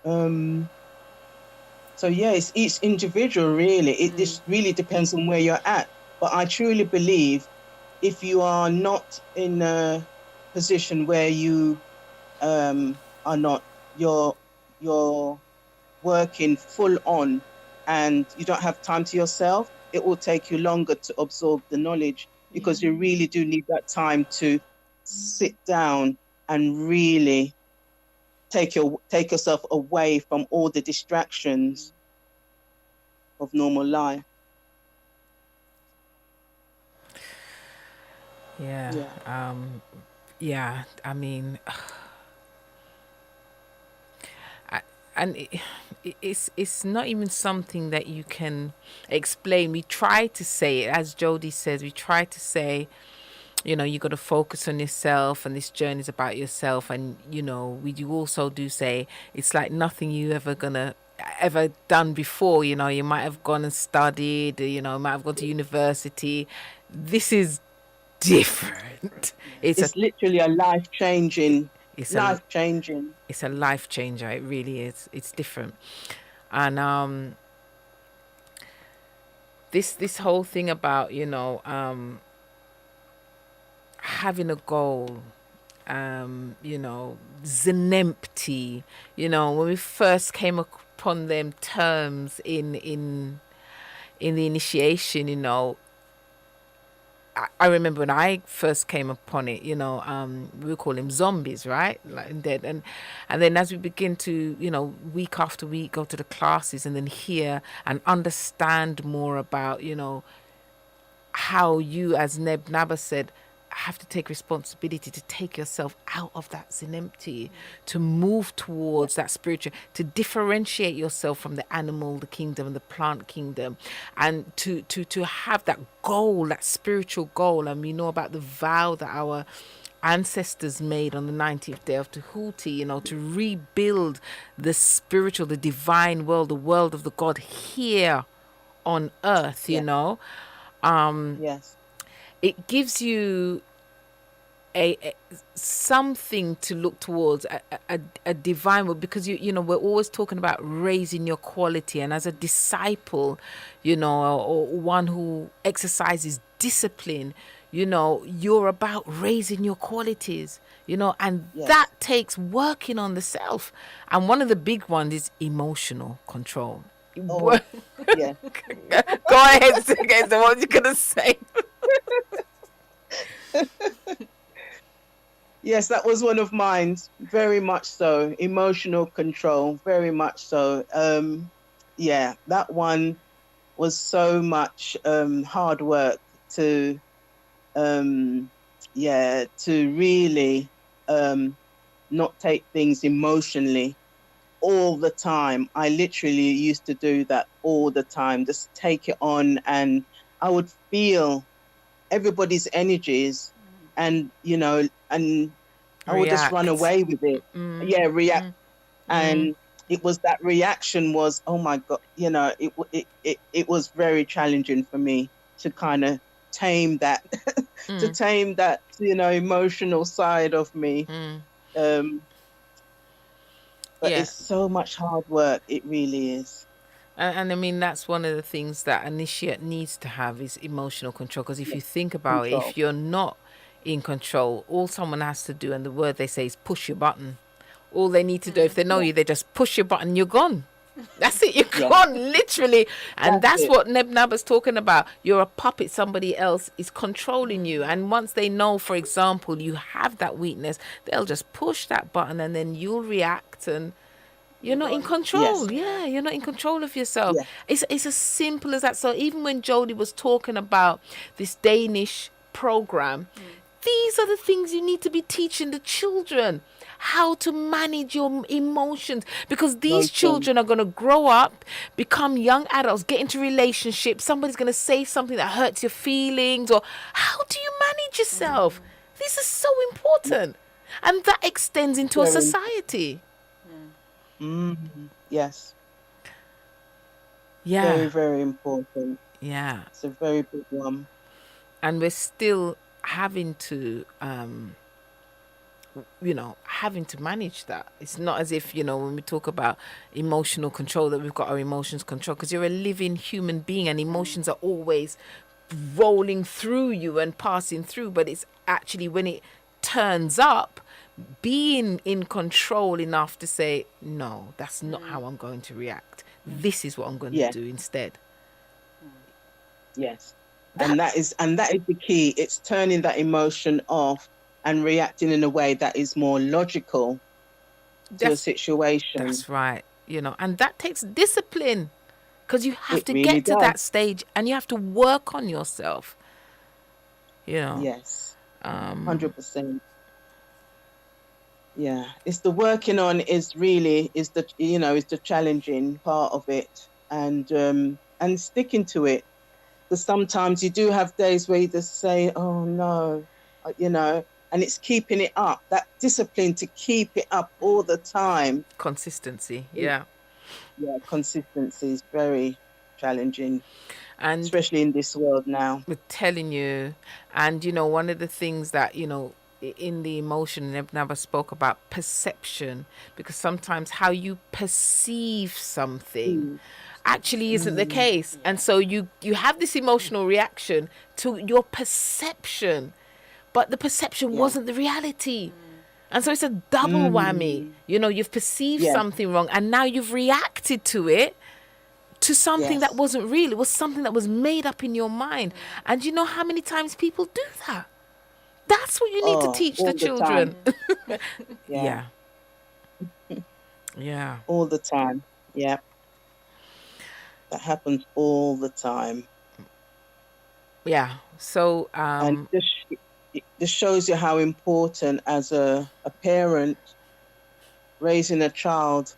So yeah, it's each individual really. It just really depends on where you're at. But I truly believe if you are not in a position where you are not, you're working full on and you don't have time to yourself, it will take you longer to absorb the knowledge, because you really do need that time to sit down and really take yourself away from all the distractions of normal life. Yeah. I mean, and it's not even something that you can explain. We try to say it, as Jody says. We try to say, you got to focus on yourself, and this journey is about yourself. And we do also do say it's like nothing you ever done before. You might have gone and studied, might have gone to university. This is different. It's literally a life-changing. It's a life changer. It really is. It's different. And this whole thing about having a goal, Zenempty, when we first came upon them terms in the initiation, I remember when I first came upon it, we would call them zombies, right? Like dead. And then as we begin to, week after week, go to the classes and then hear and understand more about, how you, as Neb Naba said, have to take responsibility to take yourself out of that Zenempty, to move towards that spiritual, to differentiate yourself from the animal, the kingdom, and the plant kingdom, and to have that goal, that spiritual goal. And we know about the vow that our ancestors made on the 90th day of Tahuti, to rebuild the spiritual, the divine world, the world of the God here on earth, yes. Yes. It gives you a something to look towards, a divine world, because we're always talking about raising your quality, and as a disciple, or one who exercises discipline, you're about raising your qualities, and yes. That takes working on the self, and one of the big ones is emotional control. Oh, yeah. Go ahead, guys. What are you gonna say? Yes, that was one of mine. Very much so. Emotional control. Very much so. Yeah, that one was so much hard work to to really not take things emotionally all the time. I literally used to do that all the time, just take it on, and I would feel everybody's energies, and and I would just run React. away with it. React. And it was that reaction was, oh my God, it was very challenging for me to kind of tame that, to tame that, emotional side of me. But Yeah. it's so much hard work. It really is. And I mean, that's one of the things that initiate needs to have is emotional control. Because if you think about it, Control. if you're not in control, all someone has to do, and the word they say is push your button. All they need to do, if they know you, they just push your button, you're gone. That's it, you're gone, literally. And that's what Neb Naba's talking about. You're a puppet, somebody else is controlling you. And once they know, for example, you have that weakness, they'll just push that button and then you'll react, and you're not in control. Yeah, you're not in control of yourself. It's as simple as that. So even when Jodie was talking about this Danish program, these are the things you need to be teaching the children. How to manage your emotions, because these children are going to grow up, become young adults, get into relationships. Somebody's going to say something that hurts your feelings, or how do you manage yourself? This is so important, and that extends into a society. Yes. Yeah. Very, very important. Yeah. It's a very big one. And we're still having to having to manage that. It's not as if, when we talk about emotional control, that we've got our emotions control, because you're a living human being and emotions are always rolling through you and passing through. But it's actually when it turns up, being in control enough to say, no, that's not how I'm going to react. This is what I'm going to do instead. Yes. And that is the key. It's turning that emotion off and reacting in a way that is more logical to a situation. That's right. And that takes discipline, because you have to really get to that stage and you have to work on yourself. Yes. 100%. Yeah. It's the working on is the challenging part of it, and sticking to it. Because sometimes you do have days where you just say, oh no, and it's keeping it up, that discipline to keep it up all the time. Consistency. Consistency is very challenging, and especially in this world now. We're telling you. And one of the things that in the emotion, I've never spoke about perception, because sometimes how you perceive something actually isn't the case, and so you have this emotional reaction to your perception, but the perception wasn't the reality. And so it's a double whammy. You've perceived something wrong, and now you've reacted to it, to something that wasn't real. It was something that was made up in your mind. And you know how many times people do that? That's what you need to teach the children. Yeah. All the time. Yeah. That happens all the time. Yeah. So and this shows you how important, as a parent raising a child,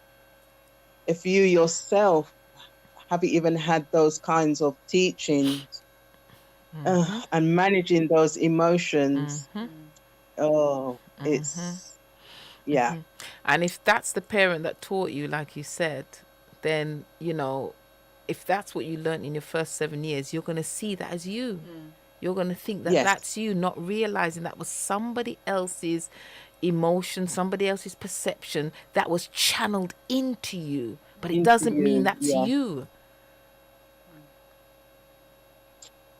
if you yourself haven't even had those kinds of teachings, and managing those emotions, it's and if that's the parent that taught you, like you said, then if that's what you learned in your first 7 years, you're going to see that as you. You're going to think that that's you, not realizing that was somebody else's emotion, somebody else's perception that was channeled into you, but it doesn't mean that's you.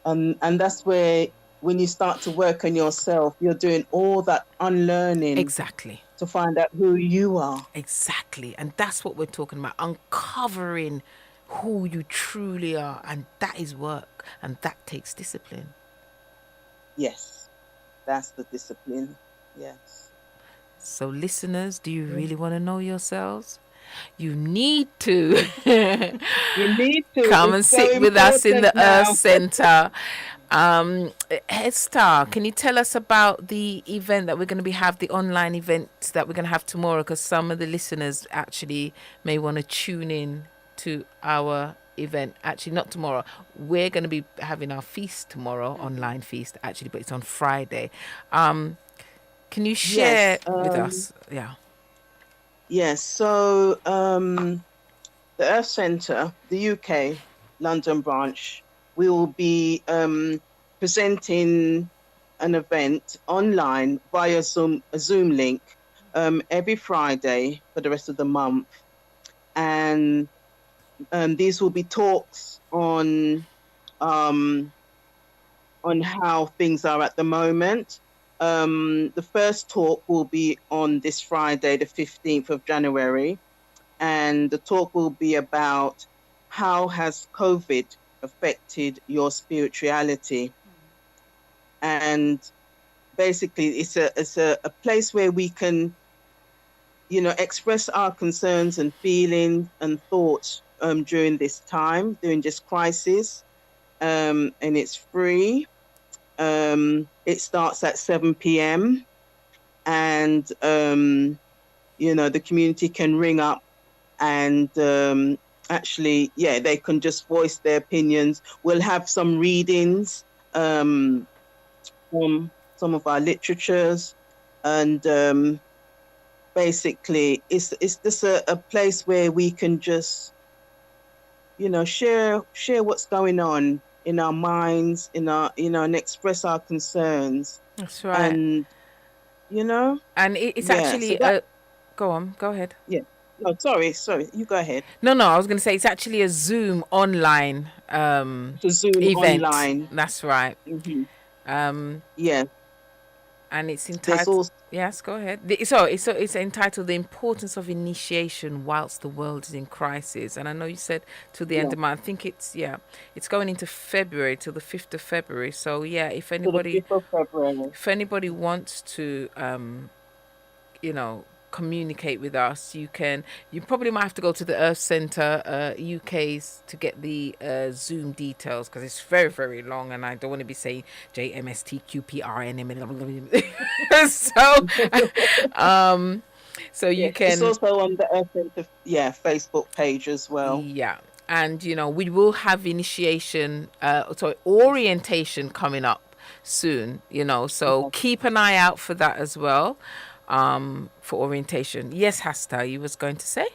And that's where, when you start to work on yourself, you're doing all that unlearning. Exactly. To find out who you are. Exactly. And that's what we're talking about, uncovering who you truly are. And that is work. And that takes discipline. Yes. That's the discipline. Yes. So listeners, do you really want to know yourselves? You need to. You need to. Come and sit with us in the Earth Center. HEZTAH, can you tell us about the event that we're going to have, the online event that we're going to have tomorrow? Because some of the listeners actually may want to tune in to our event. Actually, not tomorrow. We're going to be having our feast tomorrow, online feast, actually, but it's on Friday. Can you share Yes. with us? Yeah. Yes. So the Earth Centre, the UK London branch, we will be presenting an event online via a Zoom link every Friday for the rest of the month, and these will be talks on how things are at the moment. The first talk will be on this Friday, the 15th of January, and the talk will be about how has COVID affected your spirituality. And basically, it's a place where we can, express our concerns and feelings and thoughts during this time, during this crisis. And it's free. It starts at 7 p.m. and the community can ring up and actually, they can just voice their opinions. We'll have some readings from some of our literatures, and basically, it's just a place where we can just, share what's going on in our minds, and express our concerns. That's right. And it's actually go on, go ahead. Yeah. No, sorry, you go ahead. No, I was going to say it's actually a Zoom online It's a Zoom event. online. That's right. Yeah. And it's entitled. Also, yes, go ahead. It's entitled "The Importance of Initiation Whilst the World is in Crisis." And I know you said to the end of March. I think it's going into February till the 5th of February. So if anybody wants to communicate with us, you probably might have to go to the Earth Centre UK's to get the Zoom details, because it's very, very long and I don't want to be saying JMSTQPRNM. So you can. It's also on the Earth Centre Facebook page as well. Yeah. And we will have orientation coming up soon, so keep an eye out for that as well. For orientation. Yes, HEZTAH, you was going to say?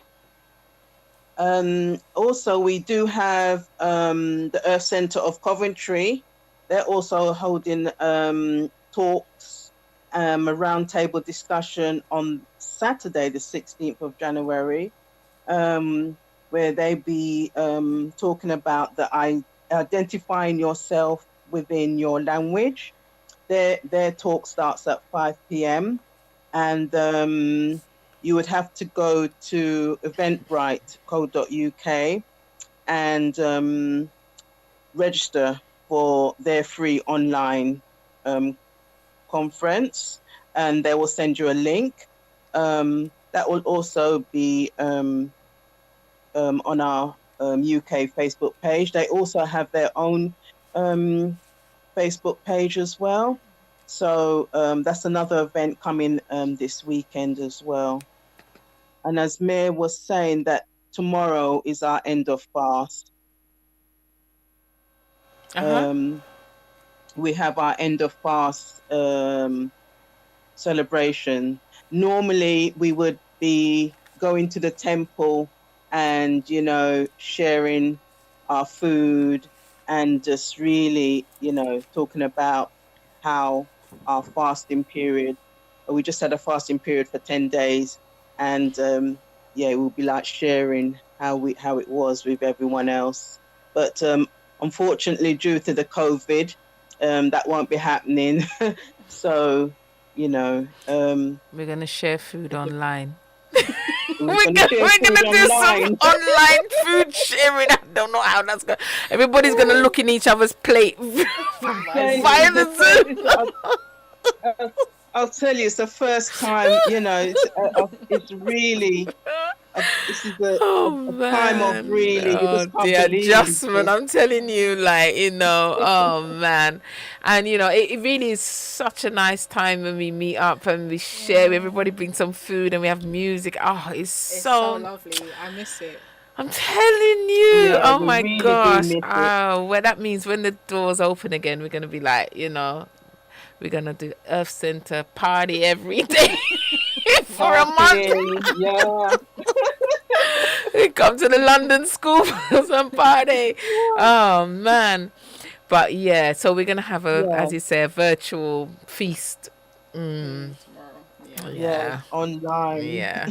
Also, we do have the Earth Centre of Coventry. They're also holding talks, a roundtable discussion on Saturday, the 16th of January, where they be talking about identifying yourself within your language. Their talk starts at 5 p.m. and you would have to go to eventbrite.co.uk and register for their free online conference, and they will send you a link. That will also be on our UK Facebook page. They also have their own Facebook page as well. So that's another event coming this weekend as well. And as Mayor was saying, that tomorrow is our end of fast. We have our end of fast celebration. Normally we would be going to the temple and, sharing our food and just really, talking about how our fasting period, we just had a fasting period for 10 days, and we'll be like sharing how it was with everyone else. But unfortunately, due to the COVID, that won't be happening. So we're gonna share food online. We're gonna do some online food sharing. I don't know how that's going. Everybody's gonna look in each other's plate via the Zoom. I'll tell you, it's the first time. It's really This is Oh a time of man, really, you oh just can't the believe adjustment. this. I'm telling you, like, oh man, and it really is such a nice time when we meet up and we share. Everybody brings some food and we have music. Oh, it's It's so so. lovely. I miss it. I'm telling you. Yeah, Oh we my really do gosh. miss it. Oh, well, that means when the doors open again, we're gonna be like, we're gonna do Earth Center party every day for a month. Partying, yeah. We come to the London School for some party. Oh man. But yeah, so we're gonna have Yeah, as you say, a virtual feast. Tomorrow. Yeah. yes, Yeah. online. Yeah.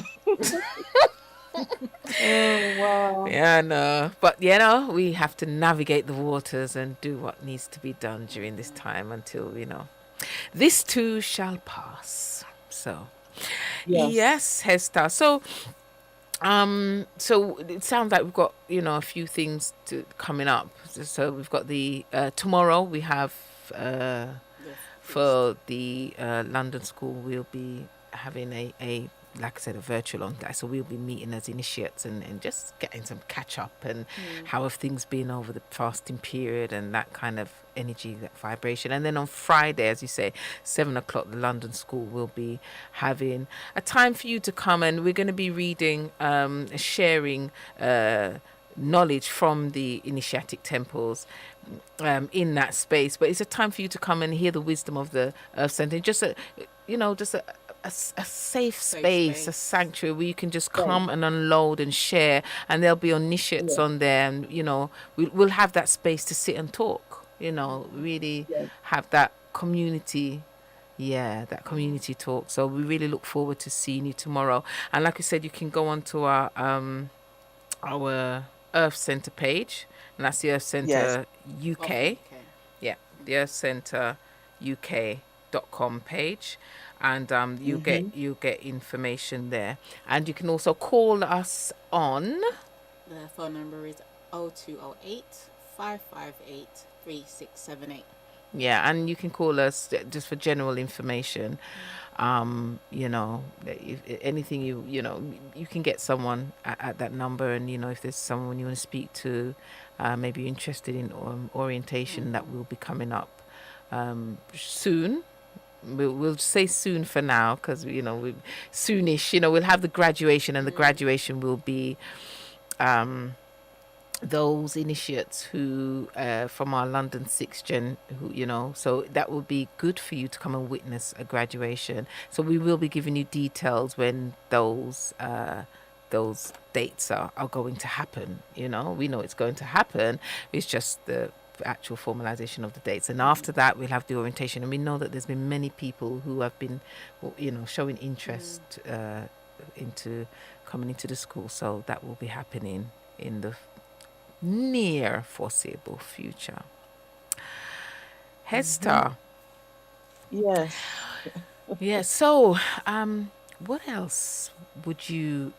Oh, wow. Yeah, no. But we have to navigate the waters and do what needs to be done during this time until, this too shall pass. So Yes, yes, Hester. So it sounds like we've got a few things coming up. So we've got the tomorrow we have The feast. for the London School. We'll be having a like I said, a virtual on that. So we'll be meeting as initiates and just getting some catch up and how have things been over the fasting period and that kind of energy, that vibration. And then on Friday, as you say, 7 o'clock, the London School will be having a time for you to come, and we're going to be reading, sharing knowledge from the initiatic temples in that space. But it's a time for you to come and hear the wisdom of the Earth Center. Just a safe space, a sanctuary where you can just yes, come and unload and share, and there'll be initiates yes, on there, and we'll have that space to sit and talk. Really yes. have that community. Yeah, that community talk. So we really look forward to seeing you tomorrow. And like I said, you can go onto our Earth Center page, and that's the Earth Yes. Center Of UK. UK. Yeah, the Earth Center UK.com page, and Mm-hmm. you get information there, and you can also call us on. The phone number is 0208 558 3678. Yeah, and you can call us just for general information. If anything, you can get someone at that number, and if there's someone you want to speak to, maybe you're interested in orientation that will be coming up soon. We'll say soon for now because soonish. We'll have the graduation, and the graduation will be those initiates who from our London 6th gen, who so that will be good for you to come and witness a graduation. So we will be giving you details when those dates are going to happen. We know it's going to happen. It's just the actual formalization of the dates, and after that we'll have the orientation. And we know that there's been many people who have been showing interest into coming into the school, so that will be happening in the near foreseeable future. HEZTAH. Yes. Yeah, so what else would you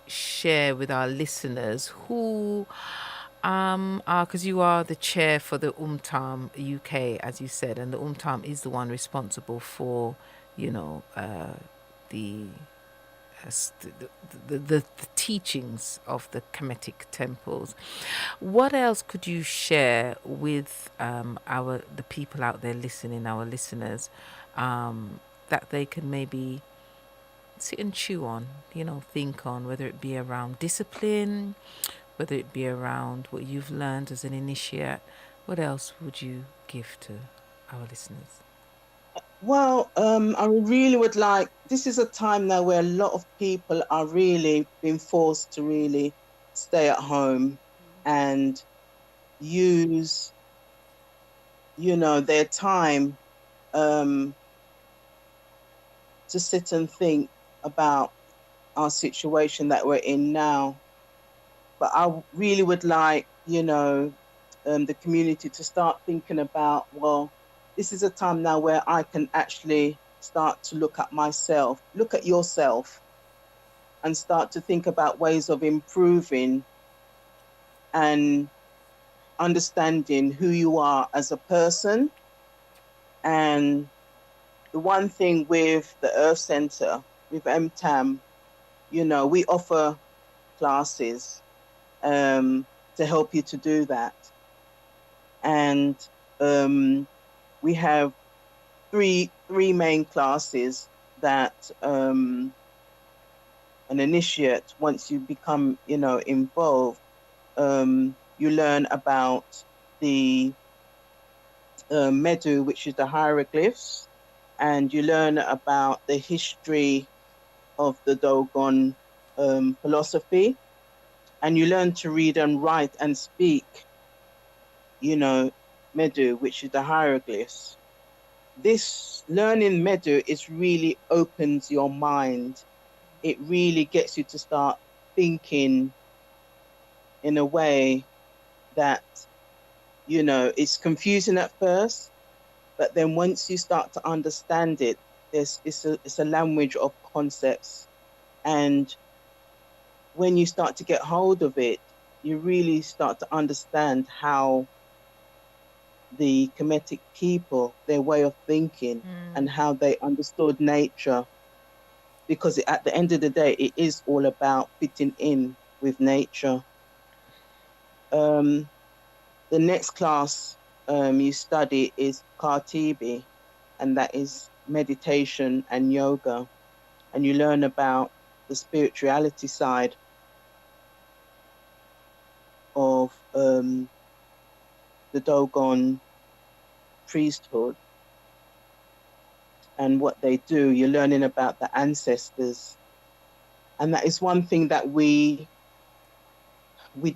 share with our listeners who are, because you are the chair for the UK, as you said, and the is the one responsible for the the teachings of the Kemetic temples. What else could you share with the people out there listening, our listeners, that they can maybe sit and chew on, think on, whether it be around discipline, whether it be around what you've learned as an initiate? What else would you give to our listeners? Well, I really would like, this is a time now where a lot of people are really being forced to really stay at home and use, their time to sit and think about our situation that we're in now. But I really would like, the community to start thinking about, well, this is a time now where I can actually start to look at myself, look at yourself, and start to think about ways of improving and understanding who you are as a person. And the one thing with the Earth Center, with MTAM, we offer classes to help you to do that. And we have three main classes that an initiate, once you become, involved, you learn about the Medu, which is the hieroglyphs, and you learn about the history of the Dogon philosophy, and you learn to read and write and speak, Medu, which is the hieroglyphs. This learning Medu really opens your mind. It really gets you to start thinking in a way that, it's confusing at first, but then once you start to understand it, it's a language of concepts. And when you start to get hold of it, you really start to understand how the Kemetic people, their way of thinking, and how they understood nature. Because at the end of the day, it is all about fitting in with nature. The next class you study is Kartibi, and that is meditation and yoga. And you learn about the spirituality side of the Dogon priesthood and what they do. You're learning about the ancestors. And that is one thing that we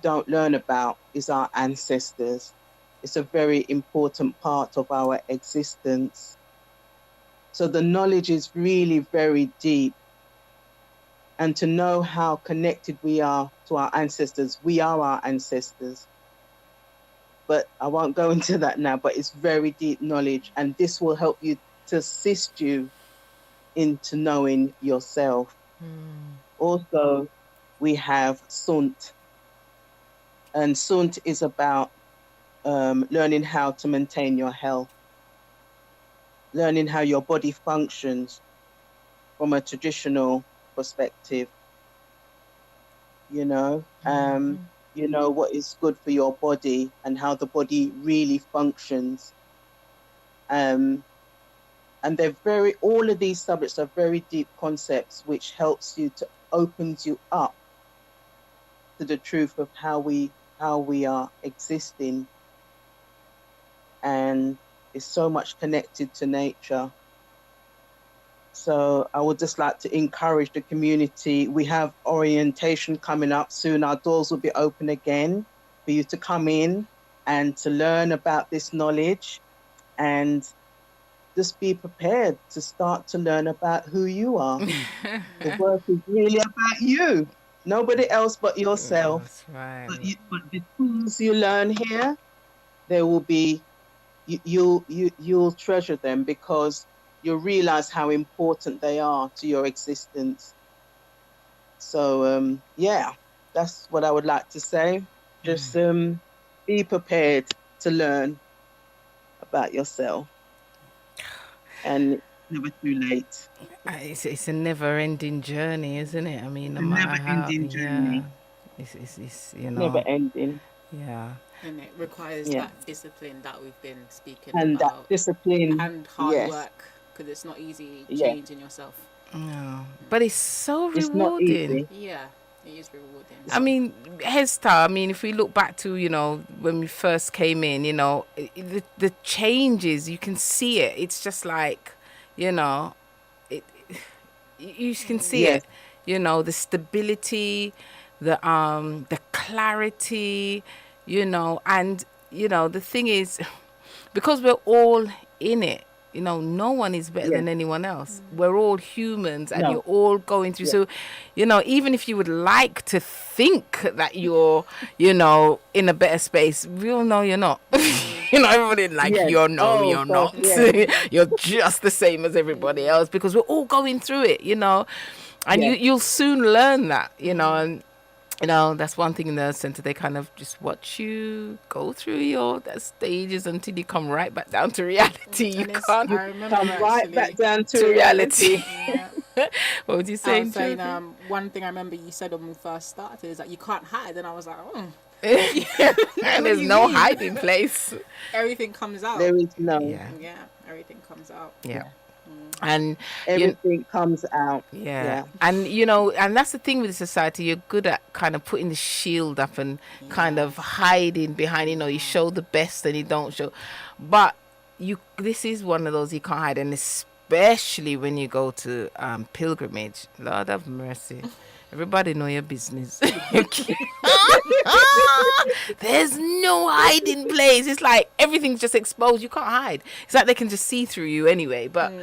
don't learn about, is our ancestors. It's a very important part of our existence. So the knowledge is really very deep. And to know how connected we are to our ancestors, we are our ancestors. But I won't go into that now, but it's very deep knowledge. And this will help you to assist you into knowing yourself. Also, we have Sunt. And Sunt is about learning how to maintain your health, learning how your body functions from a traditional perspective, you know what is good for your body and how the body really functions. And all of these subjects are very deep concepts, which helps you to opens you up to the truth of how we are existing, and is so much connected to nature. So I would just like to encourage the community. We have orientation coming up soon. Our doors will be open again for you to come in and to learn about this knowledge, and just be prepared to start to learn about who you are. The work is really about you. Nobody else but yourself. That's right. But the tools you learn here, there will be, you'll treasure them, because you'll realize how important they are to your existence. So that's what I would like to say. Just be prepared to learn about yourself, and it's never too late. It's a never-ending journey, isn't it? I mean, no A matter how, never-ending journey. it's Never ending. Yeah. And it requires that discipline that we've been speaking And about. that discipline. And hard work, because it's not easy changing yourself. No. But it's so It's not rewarding. easy. Yeah, it is rewarding. I mean, HEZTAH, if we look back to, when we first came in, the changes, you can see it. It's just like, you can see it, the stability, the clarity, and, the thing is, because we're all in it, no one is better than anyone else. We're all humans, and you're all going through. So, even if you would like to think that you're, in a better space, we all know you're not. Everybody you're you're not. You're just the same as everybody else, because we're all going through it, and you'll soon learn that, and that's one thing in the center. They kind of just watch you go through your stages until you come right back down to reality. You can't come right back down to reality. What would you I say? was saying, one thing I remember you said when we first started is that you can't hide, and I was like, And there's you no mean? hiding place. Everything comes out. There is no. Yeah, Yeah, everything comes out. yeah. And Everything comes out. yeah, and and that's the thing with society. You're good at kind of putting the shield up and kind of hiding behind. You show the best and you don't show, but this is one of those you can't hide, and especially when you go to pilgrimage. Lord have mercy. Everybody know your business. There's no hiding place. It's like everything's just exposed. You can't hide. It's like they can just see through you anyway. But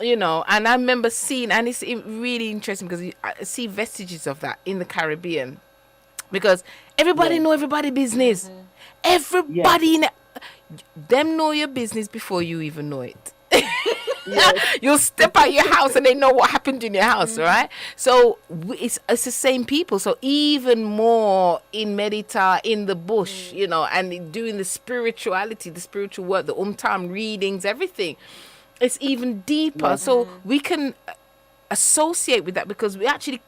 and I remember seeing, and it's really interesting because I see vestiges of that in the Caribbean, because everybody know everybody business. Everybody them know your business before you even know it. You'll step out your house and they know what happened in your house, right? So it's the same people. So even more in Medita, in the bush, and doing the spirituality, the spiritual work, the Umtam readings, everything. It's even deeper. So we can associate with that because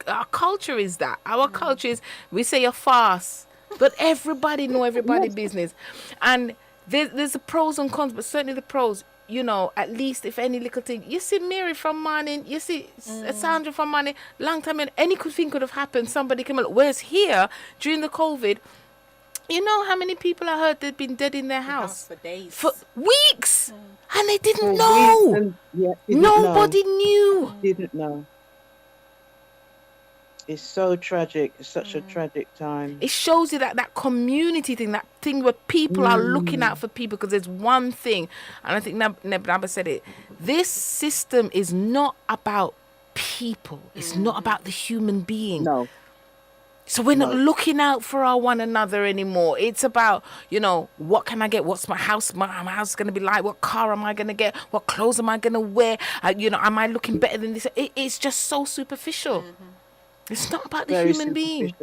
our culture is that. Our culture is, we say a fast, but everybody know everybody business. And there's the pros and cons, but certainly the pros, at least if any little thing, you see Mary from morning, you see Sandra from morning, long time, and anything could have happened. Somebody came along. Whereas here, during the COVID, you know how many people I heard they'd been dead in their house? For days. For weeks. And they didn't know. Nobody knew. Didn't know. It's so tragic. It's such a tragic time. It shows you that community thing, that thing where people are looking out for people, because there's one thing, and I think Naba said it, this system is not about people. It's not about the human being. No. So we're not looking out for our one another anymore. It's about, what can I get? What's my house? My house is going to be like? What car am I going to get? What clothes am I going to wear? Am I looking better than this? It's just so superficial. It's not about the human being.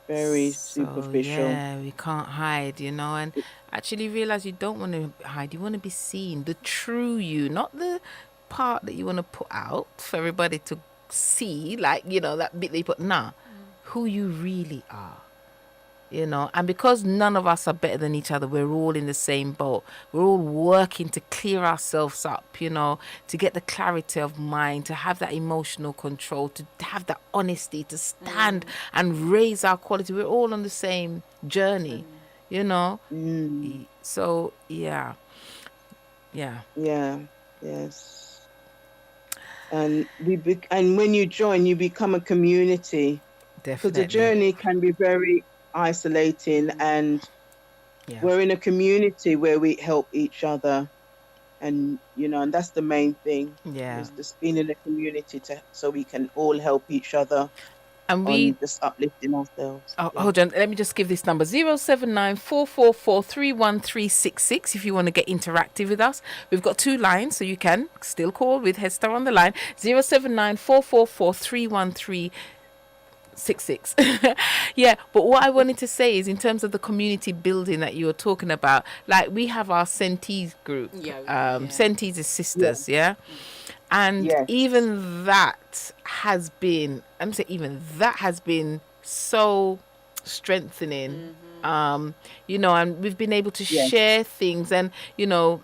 Very superficial. Yeah, we can't hide, and actually realize you don't want to hide. You want to be seen. The true you, not the part that you want to put out for everybody to see, like, that bit they put. Who you really are. And because none of us are better than each other, we're all in the same boat. We're all working to clear ourselves up, to get the clarity of mind, to have that emotional control, to have that honesty, to stand and raise our quality. We're all on the same journey, So, yeah. Yes. And and when you join, you become a community. Definitely. Because the journey can be very isolating, and we're in a community where we help each other, and and that's the main thing. Is just being in a community so we can all help each other, and we just uplifting ourselves. Hold on, let me just give this number: 079-444-31366 if you want to get interactive with us. We've got 2 lines, so you can still call with HEZTAH on the line. 079-444-31366. But what I wanted to say is, in terms of the community building that you were talking about, like, we have our Sentees group. Sentees is sisters, and even that has been, so strengthening. And we've been able to share things, and and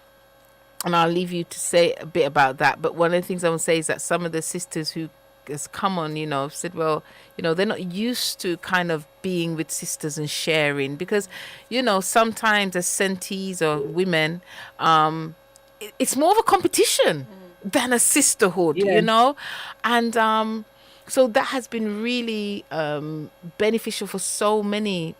I'll leave you to say a bit about that. But one of the things I want to say is that some of the sisters who has come on, said, well, they're not used to kind of being with sisters and sharing, because, sometimes as Sentees or women, it's more of a competition than a sisterhood, and so that has been really beneficial for so many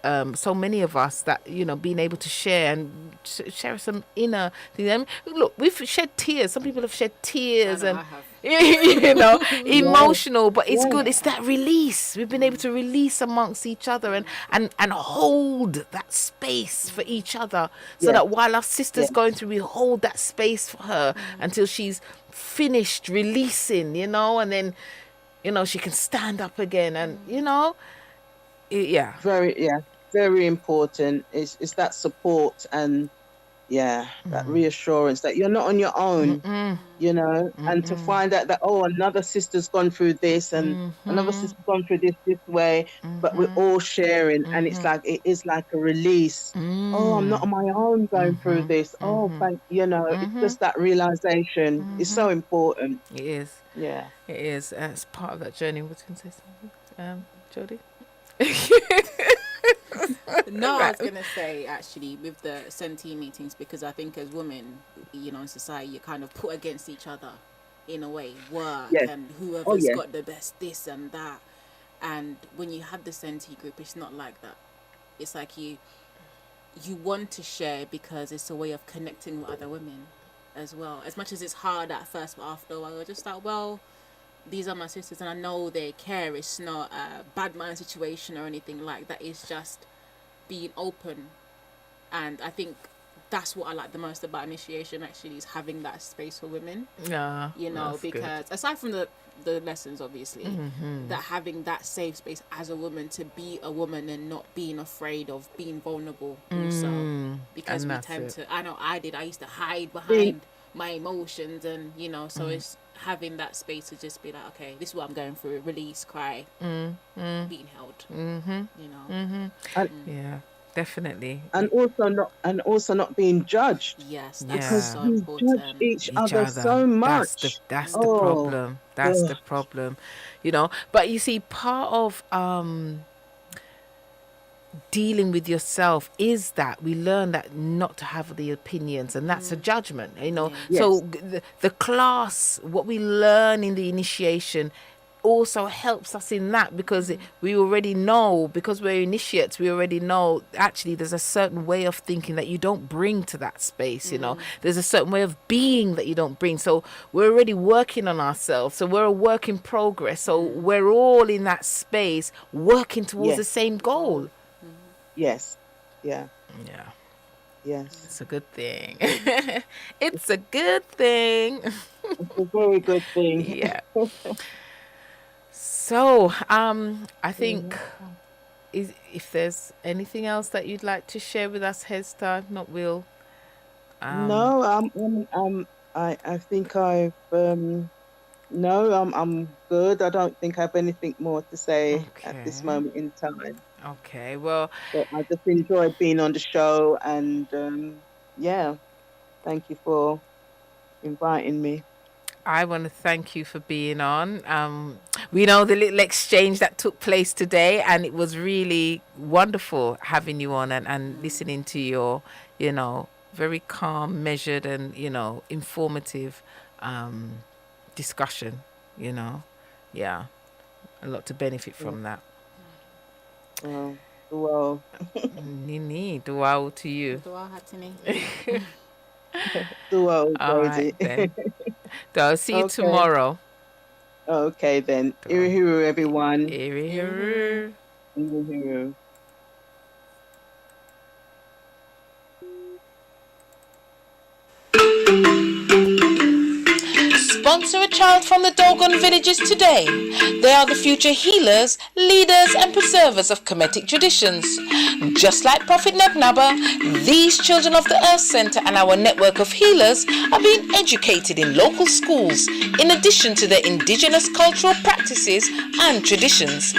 of us, that being able to share and share some inner things. Look, we've shed tears. Some people have shed tears, and emotional, but it's good. It's that release. We've been able to release amongst each other and hold that space for each other, so that while our sister's going through, we hold that space for her until she's finished releasing, and then she can stand up again, and very important. It's that support, and that reassurance that you're not on your own, you know, and to find out that, oh, another sister's gone through this and another sister's gone through this way, but we're all sharing, and it's like, it is like a release. Oh, I'm not on my own going through this. Oh, thank, you know, it's just that realization is so important. It is. Yeah. It is. It's part of that journey. Was you going to say something, Jodie? No, I was going to say, actually, with the Senti meetings, because I think as women, you know, in society, you're kind of put against each other in a way, work, Yes. and Oh, whoever's yes. got the best this and that. And when you have the Senti group, it's not like that. It's like you want to share because it's a way of connecting with other women as well. As much as it's hard at first, but after a while, you're just like, well, these are my sisters and I know they care. It's not a bad mind situation or anything like that. It's just being open. And I think that's what I like the most about initiation, actually, is having that space for women. Yeah. You know, because aside from the lessons, obviously, that having that safe space as a woman to be a woman and not being afraid of being vulnerable also, because we tend to, I know I used to hide behind my emotions, and you know, so it's having that space to just be like, okay, this is what I'm going through, release, cry, being held, you know. Yeah, definitely. And also not being judged. Yes, that's Because so we important. judge each other so much. That's the problem. That's the problem. You know, but you see, part of dealing with yourself is that we learn that not to have the opinions, and that's a judgment, you know. Yes. So the class, what we learn in the initiation also helps us in that, because we already know, because we're initiates, we already know actually there's a certain way of thinking that you don't bring to that space, you know. There's a certain way of being that you don't bring. So we're already working on ourselves. So we're a work in progress. So we're all in that space working towards the same goal. Yes. Yeah. Yeah. Yes. It's a good thing. It's a good thing. It's a very good thing. Yeah. So, I think if there's anything else that you'd like to share with us, HEZTAH, if not, we'll. No, I think I've no, I'm good. I don't think I have anything more to say at this moment in time. Okay, well, But I just enjoyed being on the show, and yeah, thank you for inviting me. I want to thank you for being on. We know the little exchange that took place today, and it was really wonderful having you on and listening to your, you know, very calm, measured, and, you know, informative discussion, you know. Yeah, a lot to benefit from that. Well, Nini, dua to you. Dua hatini. well, All right, then. So I'll see you tomorrow. Okay, then. Irihiru, everyone. Irihiru. Irihiru. Sponsor a child from the Dogon villages today. They are the future healers, leaders and preservers of Kemetic traditions. Just like Prophet Nebnaba, these children of the Earth Center and our network of healers are being educated in local schools in addition to their indigenous cultural practices and traditions.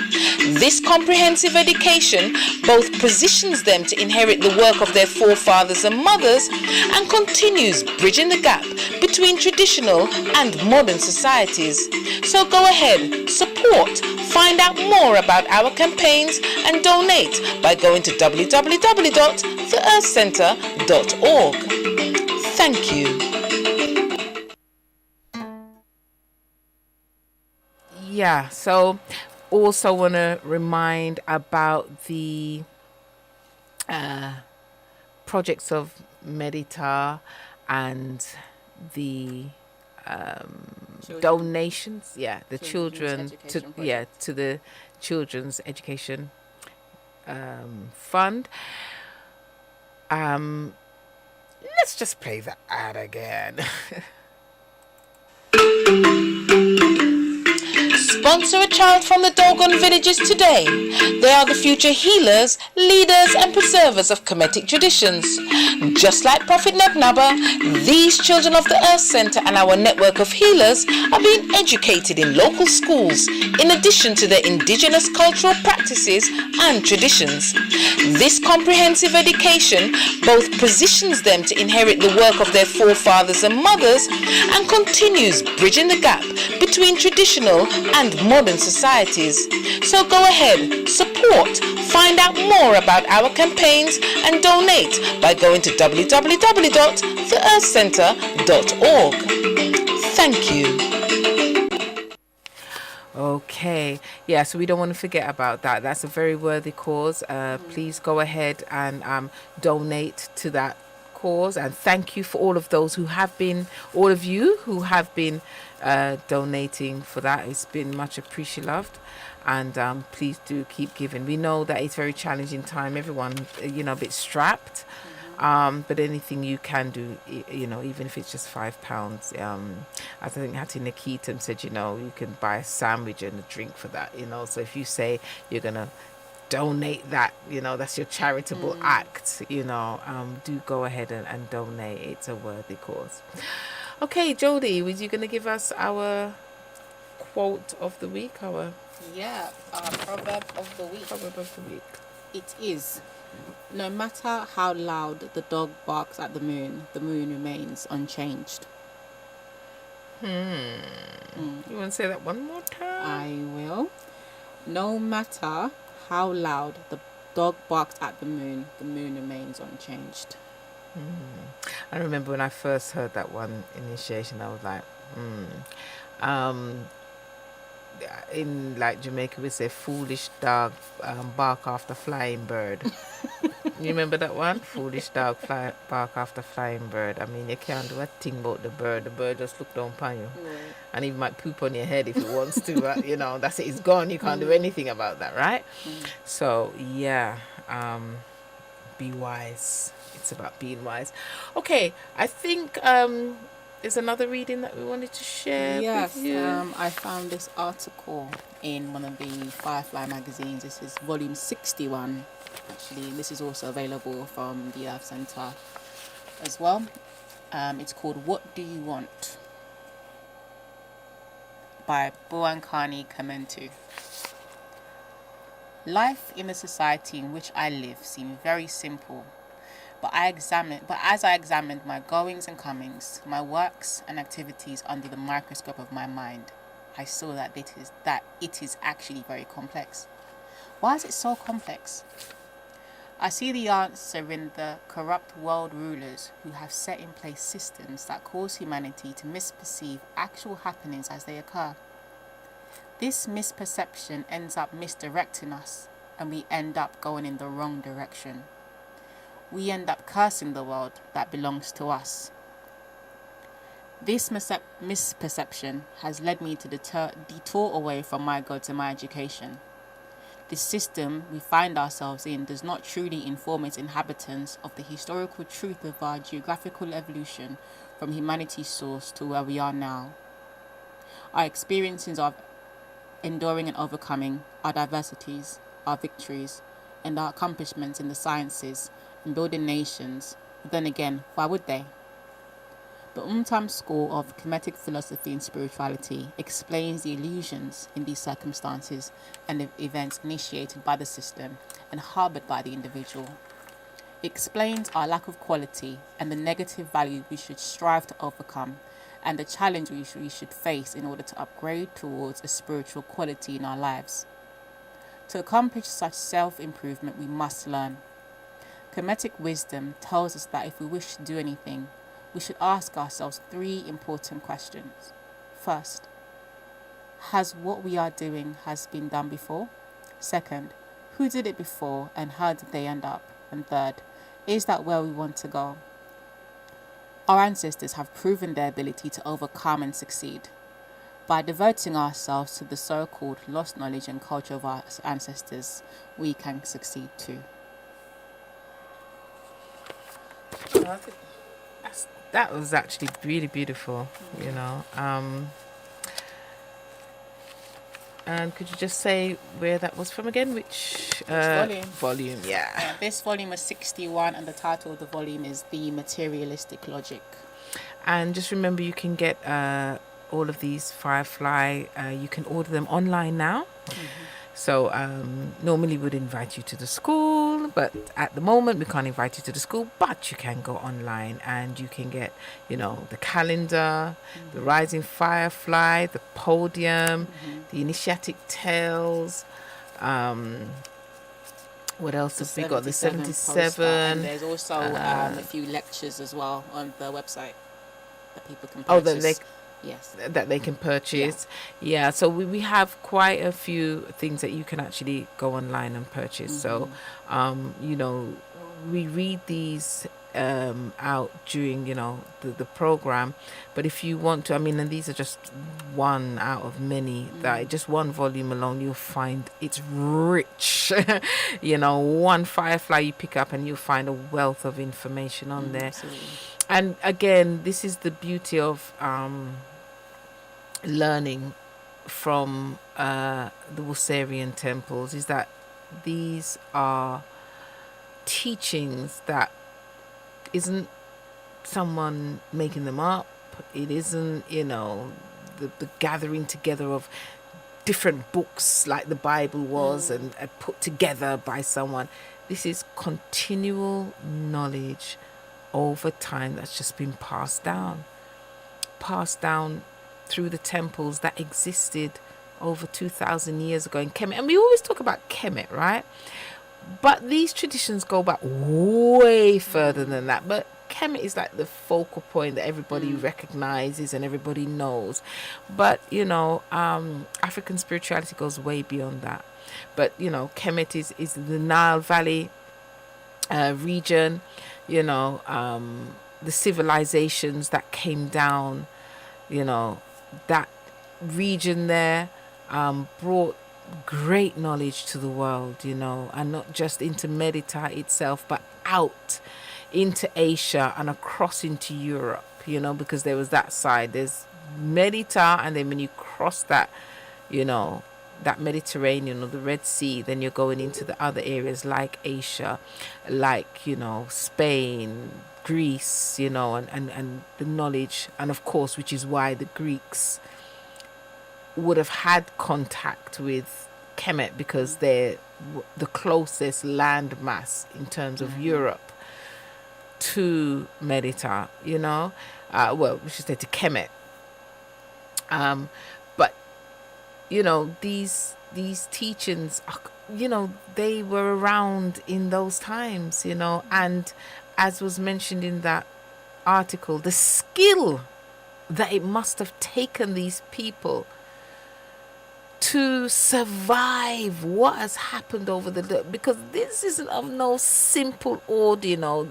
This comprehensive education both positions them to inherit the work of their forefathers and mothers and continues bridging the gap between traditional and modern societies. So go ahead, support, find out more about our campaigns and donate by going to www.theearthcenter.org. Thank you. Yeah, so also want to remind about the projects of Medita and the donations, the children to the children's education fund. Let's just play that ad again. Sponsor a child from the Dogon villages today. They are the future healers, leaders and preservers of Kemetic traditions. Just like Prophet Nebnaba, these children of the Earth Center and our network of healers are being educated in local schools in addition to their indigenous cultural practices and traditions. This comprehensive education both positions them to inherit the work of their forefathers and mothers and continues bridging the gap between traditional and modern societies. So go ahead, support, find out more about our campaigns and donate by going to www.theearthcenter.org. Thank you. Okay, yeah, so we don't want to forget about that. That's a very worthy cause. Please go ahead and donate to that cause, and thank you for all of those who have been, all of you who have been donating for that. It's been much appreciated, and please do keep giving. We know that it's very challenging time, everyone, a bit strapped. But anything you can do, even if it's just £5, I think Hattie Nikitan said, you can buy a sandwich and a drink for that, so if you say you're going to donate that, that's your charitable act, do go ahead and donate. It's a worthy cause. Okay, Jodie, was you going to give us our quote of the week, our proverb of the week? Proverb of the week. It is: no matter how loud the dog barks at the moon remains unchanged. You want to say that one more time? I will. No matter how loud the dog barks at the moon remains unchanged. I remember when I first heard that one initiation, I was like, in like Jamaica we say foolish dog bark after flying bird. You remember that one? Foolish dog bark after flying bird. I mean, you can't do a thing about the bird just look down upon you, and he might poop on your head if it wants to, but that's it, it's gone. You can't do anything about that, right? So yeah, be wise. It's about being wise. Okay, I think there's another reading that we wanted to share with you. I found this article in one of the Firefly magazines. This is volume 61. Actually, this is also available from the Earth Center as well. It's called "What Do You Want?" by Buankani Kamentu. Life in the society in which I live seemed very simple. But as I examined my goings and comings, my works and activities under the microscope of my mind, I saw that it is actually very complex. Why is it so complex? I see the answer in the corrupt world rulers who have set in place systems that cause humanity to misperceive actual happenings as they occur. This misperception ends up misdirecting us, and we end up going in the wrong direction. We end up cursing the world that belongs to us. This misperception has led me to detour away from my God and my education. This system we find ourselves in does not truly inform its inhabitants of the historical truth of our geographical evolution from humanity's source to where we are now. Our experiences of enduring and overcoming, our diversities, our victories, and our accomplishments in the sciences and building nations, but then again, why would they? The Umtam school of Kemetic philosophy and spirituality explains the illusions in these circumstances and the events initiated by the system and harbored by the individual. It explains our lack of quality and the negative value we should strive to overcome, and the challenge we should face in order to upgrade towards a spiritual quality in our lives. To accomplish such self-improvement, we must learn. Kemetic wisdom tells us that if we wish to do anything, we should ask ourselves 3 important questions. First, has what we are doing has been done before? Second, who did it before and how did they end up? And third, is that where we want to go? Our ancestors have proven their ability to overcome and succeed. By devoting ourselves to the so-called lost knowledge and culture of our ancestors, we can succeed too. That was actually really beautiful, And could you just say where that was from again? Which volume? Volume, yeah. This volume was 61, and the title of the volume is The Materialistic Logic. And just remember, you can get all of these Firefly. You can order them online now. So normally we'd invite you to the school, but at the moment we can't invite you to the school, but you can go online and you can get, the calendar, the Rising Firefly, the podium, the Initiatic Tales. What else have we got? The 77. Poster, and there's also a few lectures as well on the website that people can purchase. That they can purchase. Yeah, so we have quite a few things that you can actually go online and purchase. So we read these out during the program, but if you want to, and these are just one out of many, that just one volume alone, you'll find it's rich. One Firefly you pick up and you'll find a wealth of information on there. Absolutely. And again, this is the beauty of learning from the Wuserian temples, is that these are teachings that isn't someone making them up. It isn't, the gathering together of different books like the Bible was and put together by someone. This is continual knowledge over time that's just been passed down through the temples that existed over 2,000 years ago in Kemet. And we always talk about Kemet, right? But these traditions go back way further than that. But Kemet is like the focal point that everybody recognizes and everybody knows. But, African spirituality goes way beyond that. But, Kemet is the Nile Valley region, the civilizations that came down, that region there brought great knowledge to the world, and not just into Medita itself, but out into Asia and across into Europe, because there was that side. There's Medita, and then when you cross that, that Mediterranean or the Red Sea, then you're going into the other areas like Asia, like, Spain, Greece, and the knowledge, and of course, which is why the Greeks would have had contact with Kemet, because they're the closest land mass in terms of Europe to Medita, well, we should say to Kemet. But these teachings, they were around in those times, and as was mentioned in that article, the skill that it must have taken these people to survive what has happened over because this isn't of no simple order,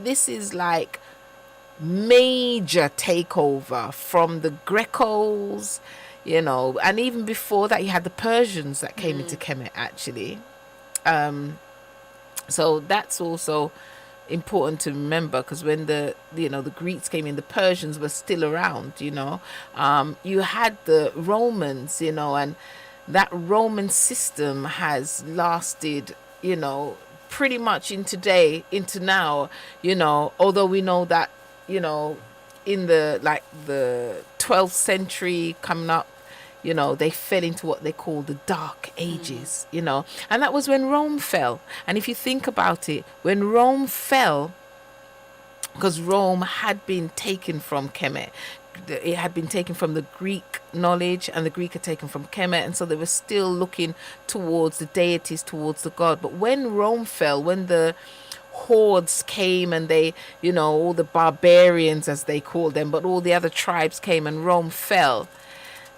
this is like major takeover from the Grecos, and even before that you had the Persians that came into Kemet actually. So that's also important to remember, because when the Greeks came in, the Persians were still around. You had the Romans, and that Roman system has lasted, pretty much into now, although we know that, in the 12th century coming up, they fell into what they call the Dark Ages, and that was when Rome fell. And if you think about it, when Rome fell, because Rome had been taken from Kemet, it had been taken from the Greek knowledge, and the Greek had taken from Kemet, and so they were still looking towards the deities, towards the god. But when Rome fell, when the hordes came and they, all the barbarians as they called them, but all the other tribes came and Rome fell,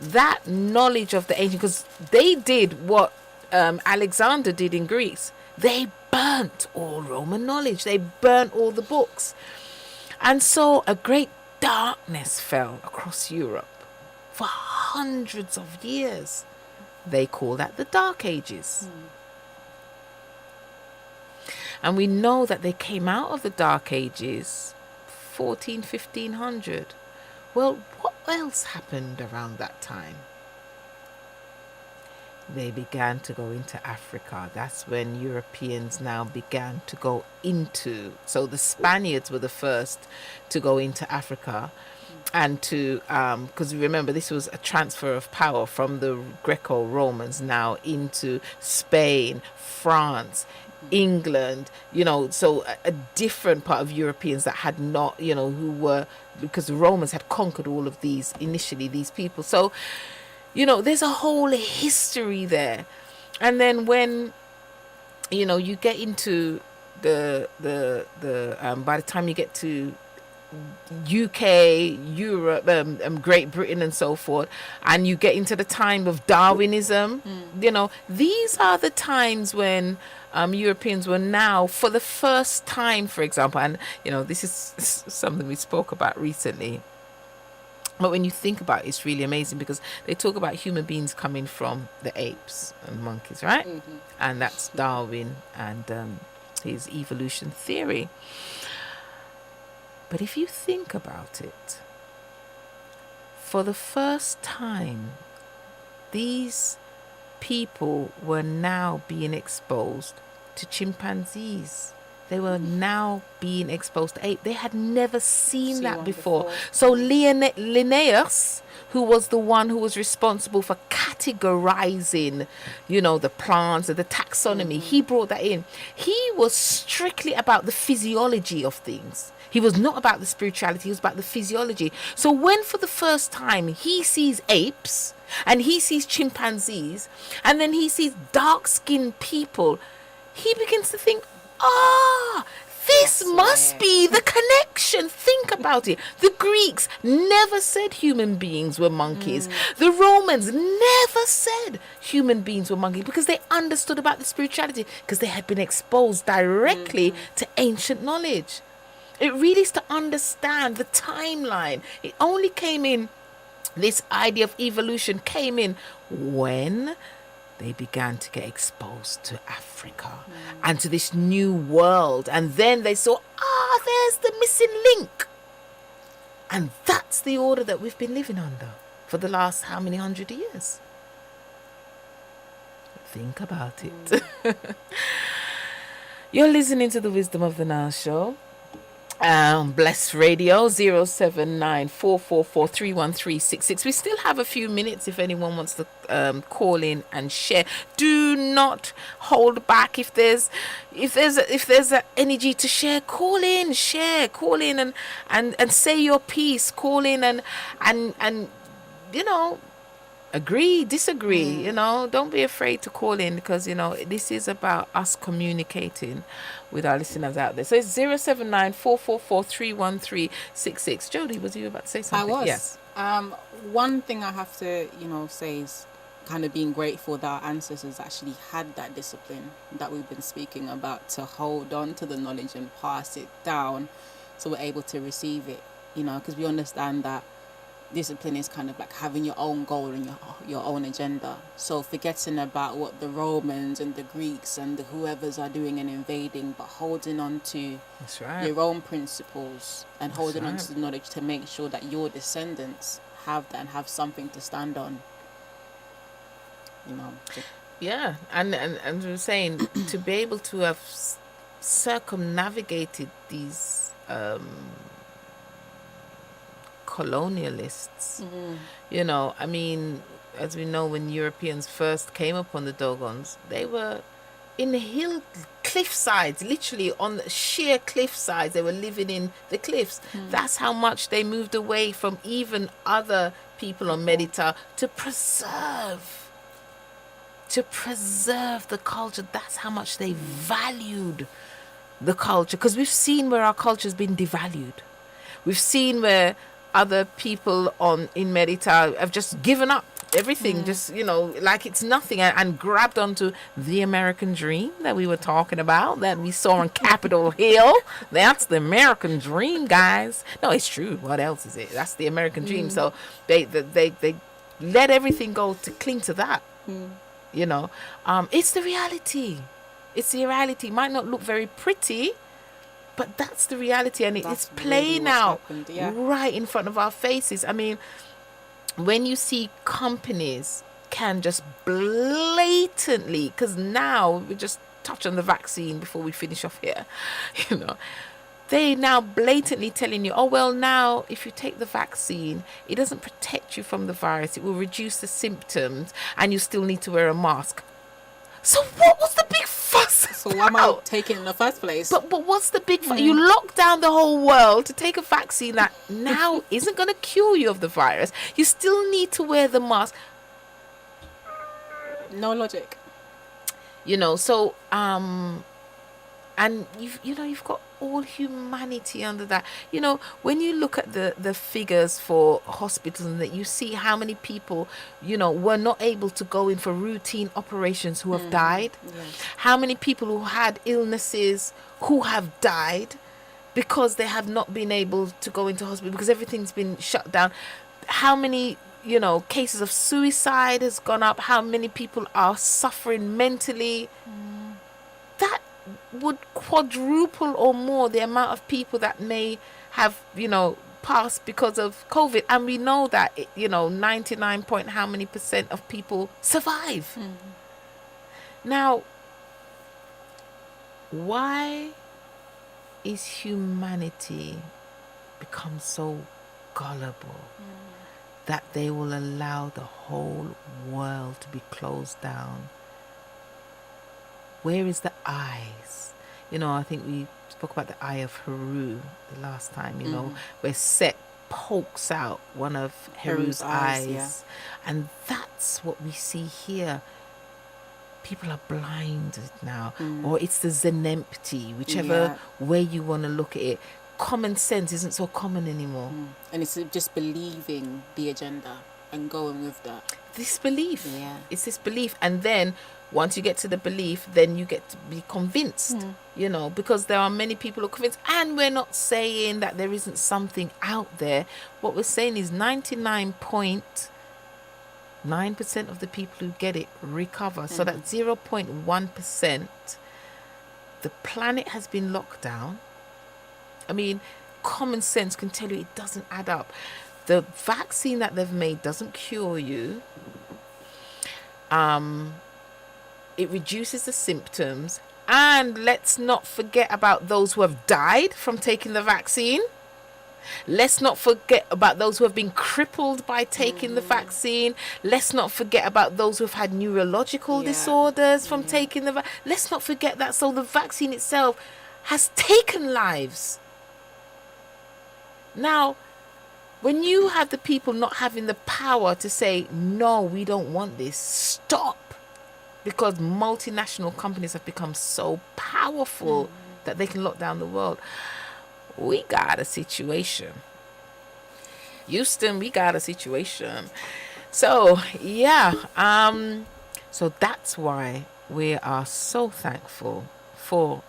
that knowledge of the ancient, because they did what Alexander did in Greece. They burnt all Roman knowledge. They burnt all the books. And so a great darkness fell across Europe for hundreds of years. They call that the Dark Ages. And we know that they came out of the Dark Ages 1500. Well, what else happened around that time? they began to go into Africa. That's when Europeans now began to go into. So the Spaniards were the first to go into Africa, and to because remember, this was a transfer of power from the Greco-Romans now into Spain, France, England, so a different part of Europeans that had not, who were, because the Romans had conquered all of these initially, these people. So there's a whole history there. And then when you get into the by the time you get to UK, Europe, Great Britain and so forth, and you get into the time of Darwinism, these are the times when Europeans were now, for the first time, for example, and this is something we spoke about recently, but when you think about it, it's really amazing, because they talk about human beings coming from the apes and monkeys, right? And that's Darwin and his evolution theory. But if you think about it, for the first time, these people were now being exposed to chimpanzees. They were now being exposed to ape. They had never seen that before. So Linnaeus, who was the one who was responsible for categorizing, the plants and the taxonomy, he brought that in. He was strictly about the physiology of things. He was not about the spirituality, he was about the physiology. So when for the first time he sees apes and he sees chimpanzees and then he sees dark-skinned people, he begins to think, this must be the connection. Think about it. The Greeks never said human beings were monkeys. The Romans never said human beings were monkeys, because they understood about the spirituality, because they had been exposed directly to ancient knowledge. It really is to understand the timeline. It only came in, this idea of evolution came in when they began to get exposed to Africa and to this new world. And then they saw, there's the missing link. And that's the order that we've been living under for the last how many 100 years? Think about it. You're listening to the Wisdom of the Nile show. Bless Radio 07944431366. We still have a few minutes if anyone wants to call in and share. Do not hold back. If there's a energy to share, call in and say your piece. Call in and agree, disagree, don't be afraid to call in, because this is about us communicating with our listeners out there. So it's 07944431366. Jodie, was you about to say something? I was. Yes. One thing I have to say is kind of being grateful that our ancestors actually had that discipline that we've been speaking about, to hold on to the knowledge and pass it down so we're able to receive it, because we understand that discipline is kind of like having your own goal and your own agenda. So forgetting about what the Romans and the Greeks and the whoever's are doing and invading, but holding on to your own principles and holding on to the knowledge to make sure that your descendants have that and have something to stand on. Yeah, and we're saying to be able to have circumnavigated these colonialists, as we know, when Europeans first came upon the Dogons, they were in the cliff sides, literally on the sheer cliff sides. They were living in the cliffs. That's how much they moved away from even other people on Medita to preserve the culture. That's how much they valued the culture, because we've seen where our culture has been devalued. We've seen where other people in Medita have just given up everything, just like it's nothing, and grabbed onto the American dream that we were talking about, that we saw on Capitol Hill. That's the American dream, guys. No, it's true. What else is it? That's the American dream. So they let everything go to cling to that. It's the reality. It's the reality. It might not look very pretty, but that's the reality, and it's playing out right in front of our faces. I mean, when you see companies can just blatantly, because now we just touch on the vaccine before we finish off here, you know, they now blatantly telling you, oh, well, now if you take the vaccine, it doesn't protect you from the virus. It will reduce the symptoms and you still need to wear a mask. So what was the big fuss? So why am I taking it in the first place? But what's the big fuss? You lock down the whole world to take a vaccine that now isn't going to cure you of the virus. You still need to wear the mask. No logic. You know, so and you've got all humanity under that. You know, when you look at the figures for hospitals and that, you see how many people, you know, were not able to go in for routine operations who have died. Yes. How many people who had illnesses who have died because they have not been able to go into hospital because everything's been shut down. How many, you know, cases of suicide has gone up. How many people are suffering mentally. That would quadruple or more the amount of people that may have, you know, passed because of COVID. And we know that, you know, 99 point how many % of people survive. Now, why is humanity become so gullible that they will allow the whole world to be closed down? Where is the eyes? You know, I think we spoke about the eye of Heru the last time, you know, where Set pokes out one of Heru's eyes. Yeah. And that's what we see here. People are blinded now. Or it's the Zenempty, whichever way you want to look at it. Common sense isn't so common anymore. And it's just believing the agenda and going with that. This belief. Yeah. It's this belief. And then once you get to the belief, then you get to be convinced, you know, because there are many people who are convinced. And we're not saying that there isn't something out there. What we're saying is 99.9% of the people who get it recover. So that 0.1%, the planet has been locked down. I mean, common sense can tell you it doesn't add up. The vaccine that they've made doesn't cure you. It reduces the symptoms. And let's not forget about those who have died from taking the vaccine. Let's not forget about those who have been crippled by taking the vaccine. Let's not forget about those who have had neurological disorders from taking the vaccine. Let's not forget that. So the vaccine itself has taken lives. Now, when you have the people not having the power to say, no, we don't want this, stop. Because multinational companies have become so powerful that they can lock down the world. We got a situation. Houston, we got a situation. So, yeah. So that's why we are so thankful for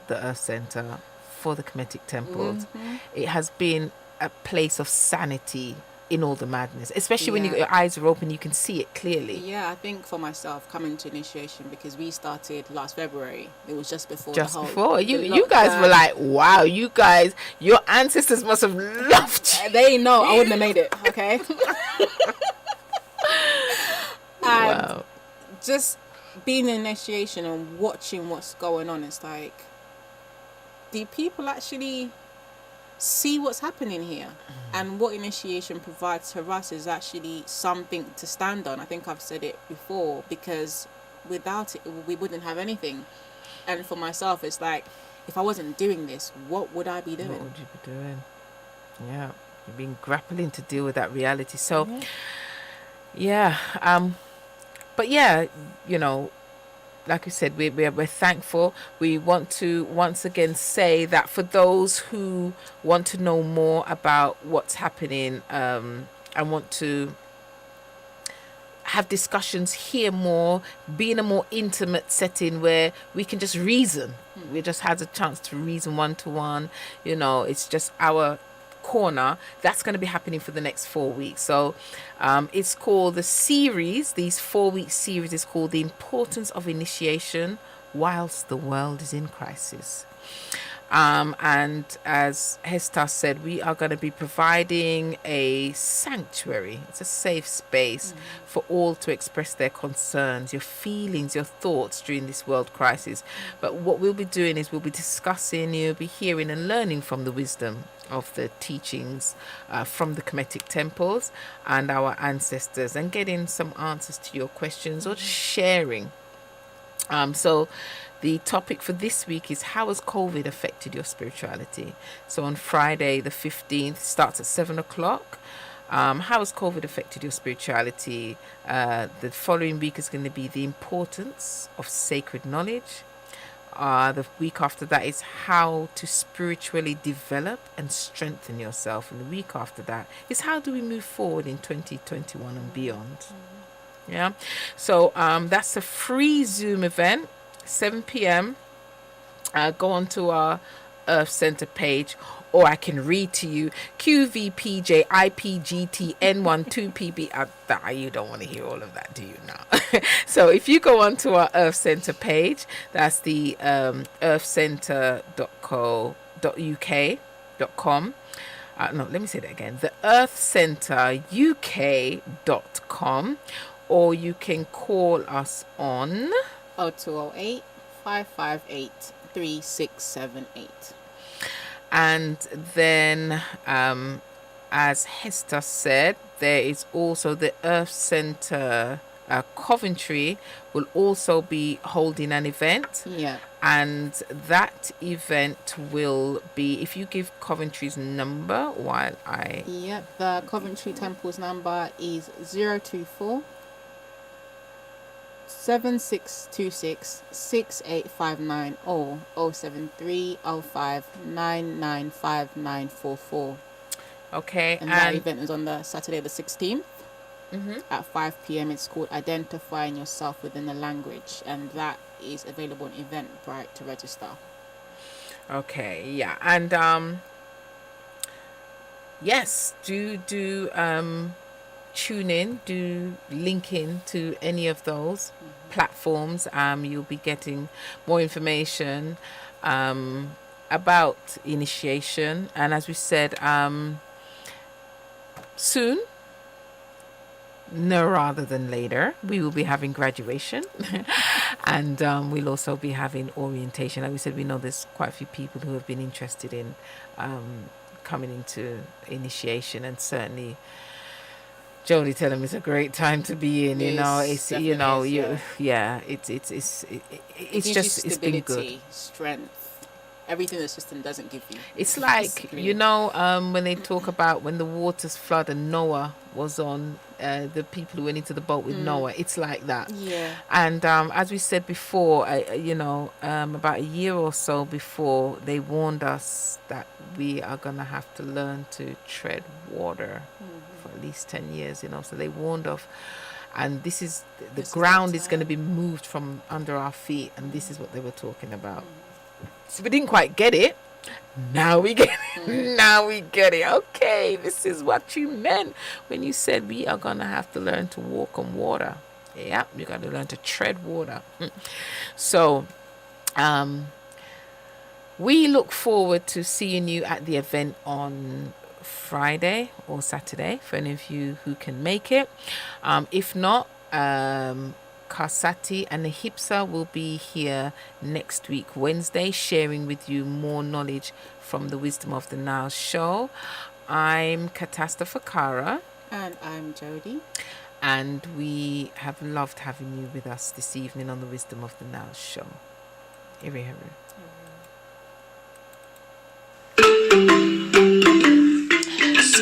the Earth Center, for the Kemetic temples. It has been a place of sanity in all the madness, especially when your eyes are open, you can see it clearly. Yeah, I think for myself, coming to initiation, because we started last February, it was just before you guys were like, wow, you guys, your ancestors must have loved you. They know I wouldn't have made it, okay? And just being in initiation and watching what's going on, it's like, do people actually see what's happening here? And what initiation provides for us is actually something to stand on. I think I've said it before, because without it, we wouldn't have anything. And for myself, it's like, if I wasn't doing this, what would I be doing? What would you be doing? Yeah, you've been grappling to deal with that reality. So, but yeah, you know, like we said, we're thankful. We want to once again say that for those who want to know more about what's happening and want to have discussions, hear more, be in a more intimate setting where we can just reason. We just had a chance to reason one-to-one. You know, it's just our corner. That's going to be happening for the next 4 weeks. So it's called these 4-week series is called The Importance of Initiation Whilst the World is in Crisis. And as HEZTAH said, we are going to be providing a sanctuary. It's a safe space for all to express their concerns, your feelings, your thoughts during this world crisis. But what we'll be doing is we'll be discussing, you'll be hearing and learning from the wisdom of the teachings from the Kemetic temples and our ancestors, and getting some answers to your questions or just sharing. So the topic for this week is, how has COVID affected your spirituality? So on Friday the 15th, starts at 7 o'clock. How has COVID affected your spirituality? The following week is going to be the importance of sacred knowledge. The week after that is how to spiritually develop and strengthen yourself. And the week after that is how do we move forward in 2021 and beyond. Yeah. So that's a free Zoom event, 7 p.m. Go on to our Earth Center page, or I can read to you QVPJIPGTN12PB. You don't want to hear all of that, do you now? So if you go on to our Earth Center page, that's the earthcenter.co.uk.com. No, let me say that again. The earthcenteruk.com. Or you can call us on 0208 558 3678. And then, as HEZTAH said, there is also the Earth Center Coventry will also be holding an event. Yeah. And that event will be, if you give Coventry's number while I... Yep, the Coventry Temple's number is 024 7626 6859 or 073 05 995944. Okay. And that event is on the Saturday the 16th at 5 p.m. It's called Identifying Yourself Within the Language, and that is available on Eventbrite to register. Okay, yeah. And yes, do tune in, do link in to any of those platforms. You'll be getting more information about initiation, and as we said, soon, no rather than later, we will be having graduation and we'll also be having orientation. Like we said, we know there's quite a few people who have been interested in coming into initiation, and certainly Jodie tell him it's a great time to be in. It's it's been good. Strength, everything the system doesn't give you. It's like, when they talk about when the waters flood and Noah was on, the people who went into the boat with Noah, it's like that. Yeah. And as we said before, about a year or so before, they warned us that we are going to have to learn to tread water for at least 10 years, so they warned of, and this is the ground is going to be moved from under our feet, and this is what they were talking about. So we didn't quite get it. Now we get it. Now we get it. Okay, this is what you meant when you said we are going to have to learn to walk on water. Yeah, you got to learn to tread water. So, we look forward to seeing you at the event on Friday or Saturday, for any of you who can make it. If not, Karsati and the Hipsa will be here next week, Wednesday, sharing with you more knowledge from the Wisdom of the Nile show. I'm Katasta Fakara. And I'm Jodie. And we have loved having you with us this evening on the Wisdom of the Nile show. Iri Heru.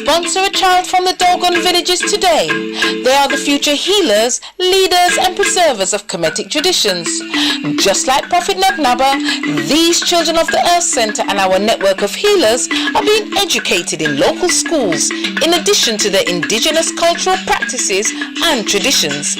Sponsor a child from the Dogon villages today. They are the future healers, leaders and preservers of Kemetic traditions. Just like Prophet Nebnaba, these children of the Earth Center and our network of healers are being educated in local schools in addition to their indigenous cultural practices and traditions.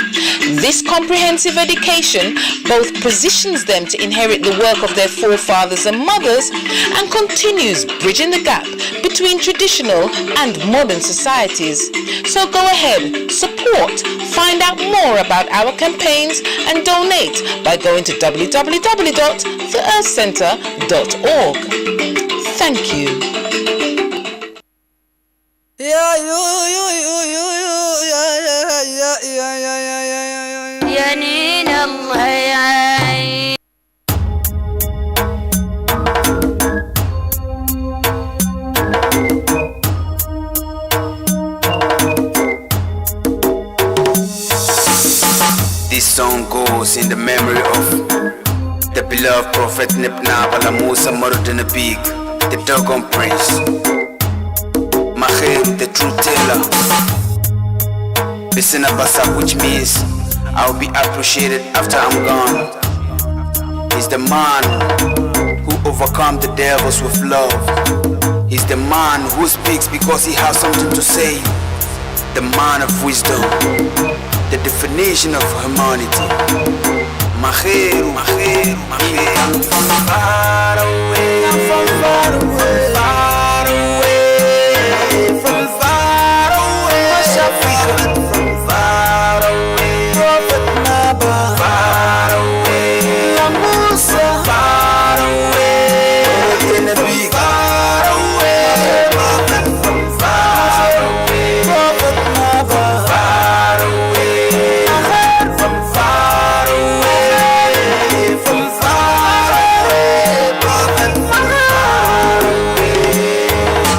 This comprehensive education both positions them to inherit the work of their forefathers and mothers and continues bridging the gap between traditional and modern societies. So go ahead, support, find out more about our campaigns and donate by going to www.theearthcenter.org. Thank you. This song goes in the memory of the beloved Prophet Nibna Bala Musa Murden Big, the Dogon Prince, Mahir, the truth teller, Bisina Basa, which means I'll be appreciated after I'm gone. He's the man who overcome the devils with love. He's the man who speaks because he has something to say. The man of wisdom, the definition of humanity. Maheru, Maheru, Maheru. I'm from far away, I'm from far away, far away, from far away, West Africa, from far away, Prophet Naba, far away, La Musa, far away, Prophet far away, Prophet from far away, Prophet Naba, far away, from far away, from far away, Prophet from far away.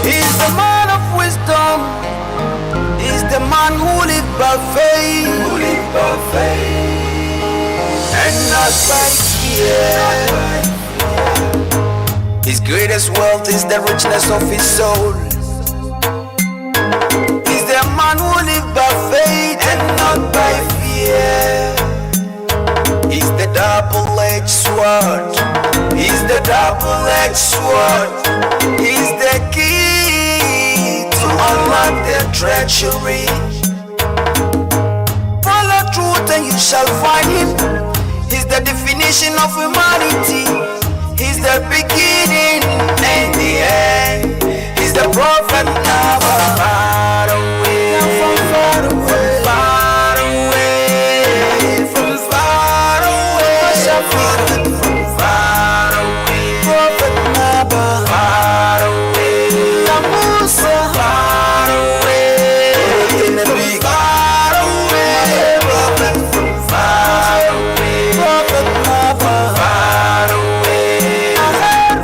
He's the man of wisdom. He's the man who lived by faith, and not by fear. His greatest wealth is the richness of his soul. He's the man who lived by faith and not by fear. He's the double-edged sword. He's the double-edged sword. He's the key to unlock their treachery. Follow truth and you shall find him. He's the definition of humanity. He's the beginning and the end. He's the prophet never far away, from far away, far away, from far away, prophet from far away, prophet never far away, La Musa far away, far away, prophet from far away, prophet never far away,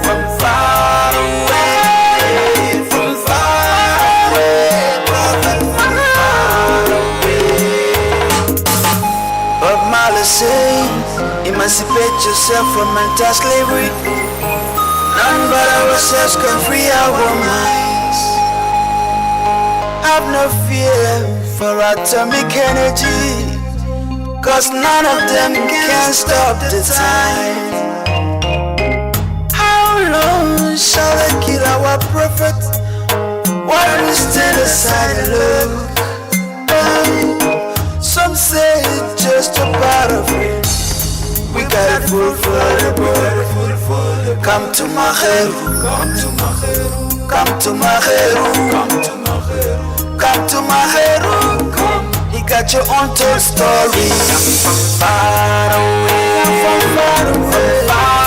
from far away, from far away, prophet from far away. Bob Marley says, emancipate yourself from mental slavery. None but ourselves can free our minds. Have no fear for atomic energy, 'cause none of them can stop the time. How long shall they kill our prophet while we stand aside and look? Some say it's just a part of it. We got it full for the boy. Come to Maheru, come to Maheru, come to Maheru, come to Maheru, come to Maheru, come. He got your untold story. I'm from far away, I'm from far away, far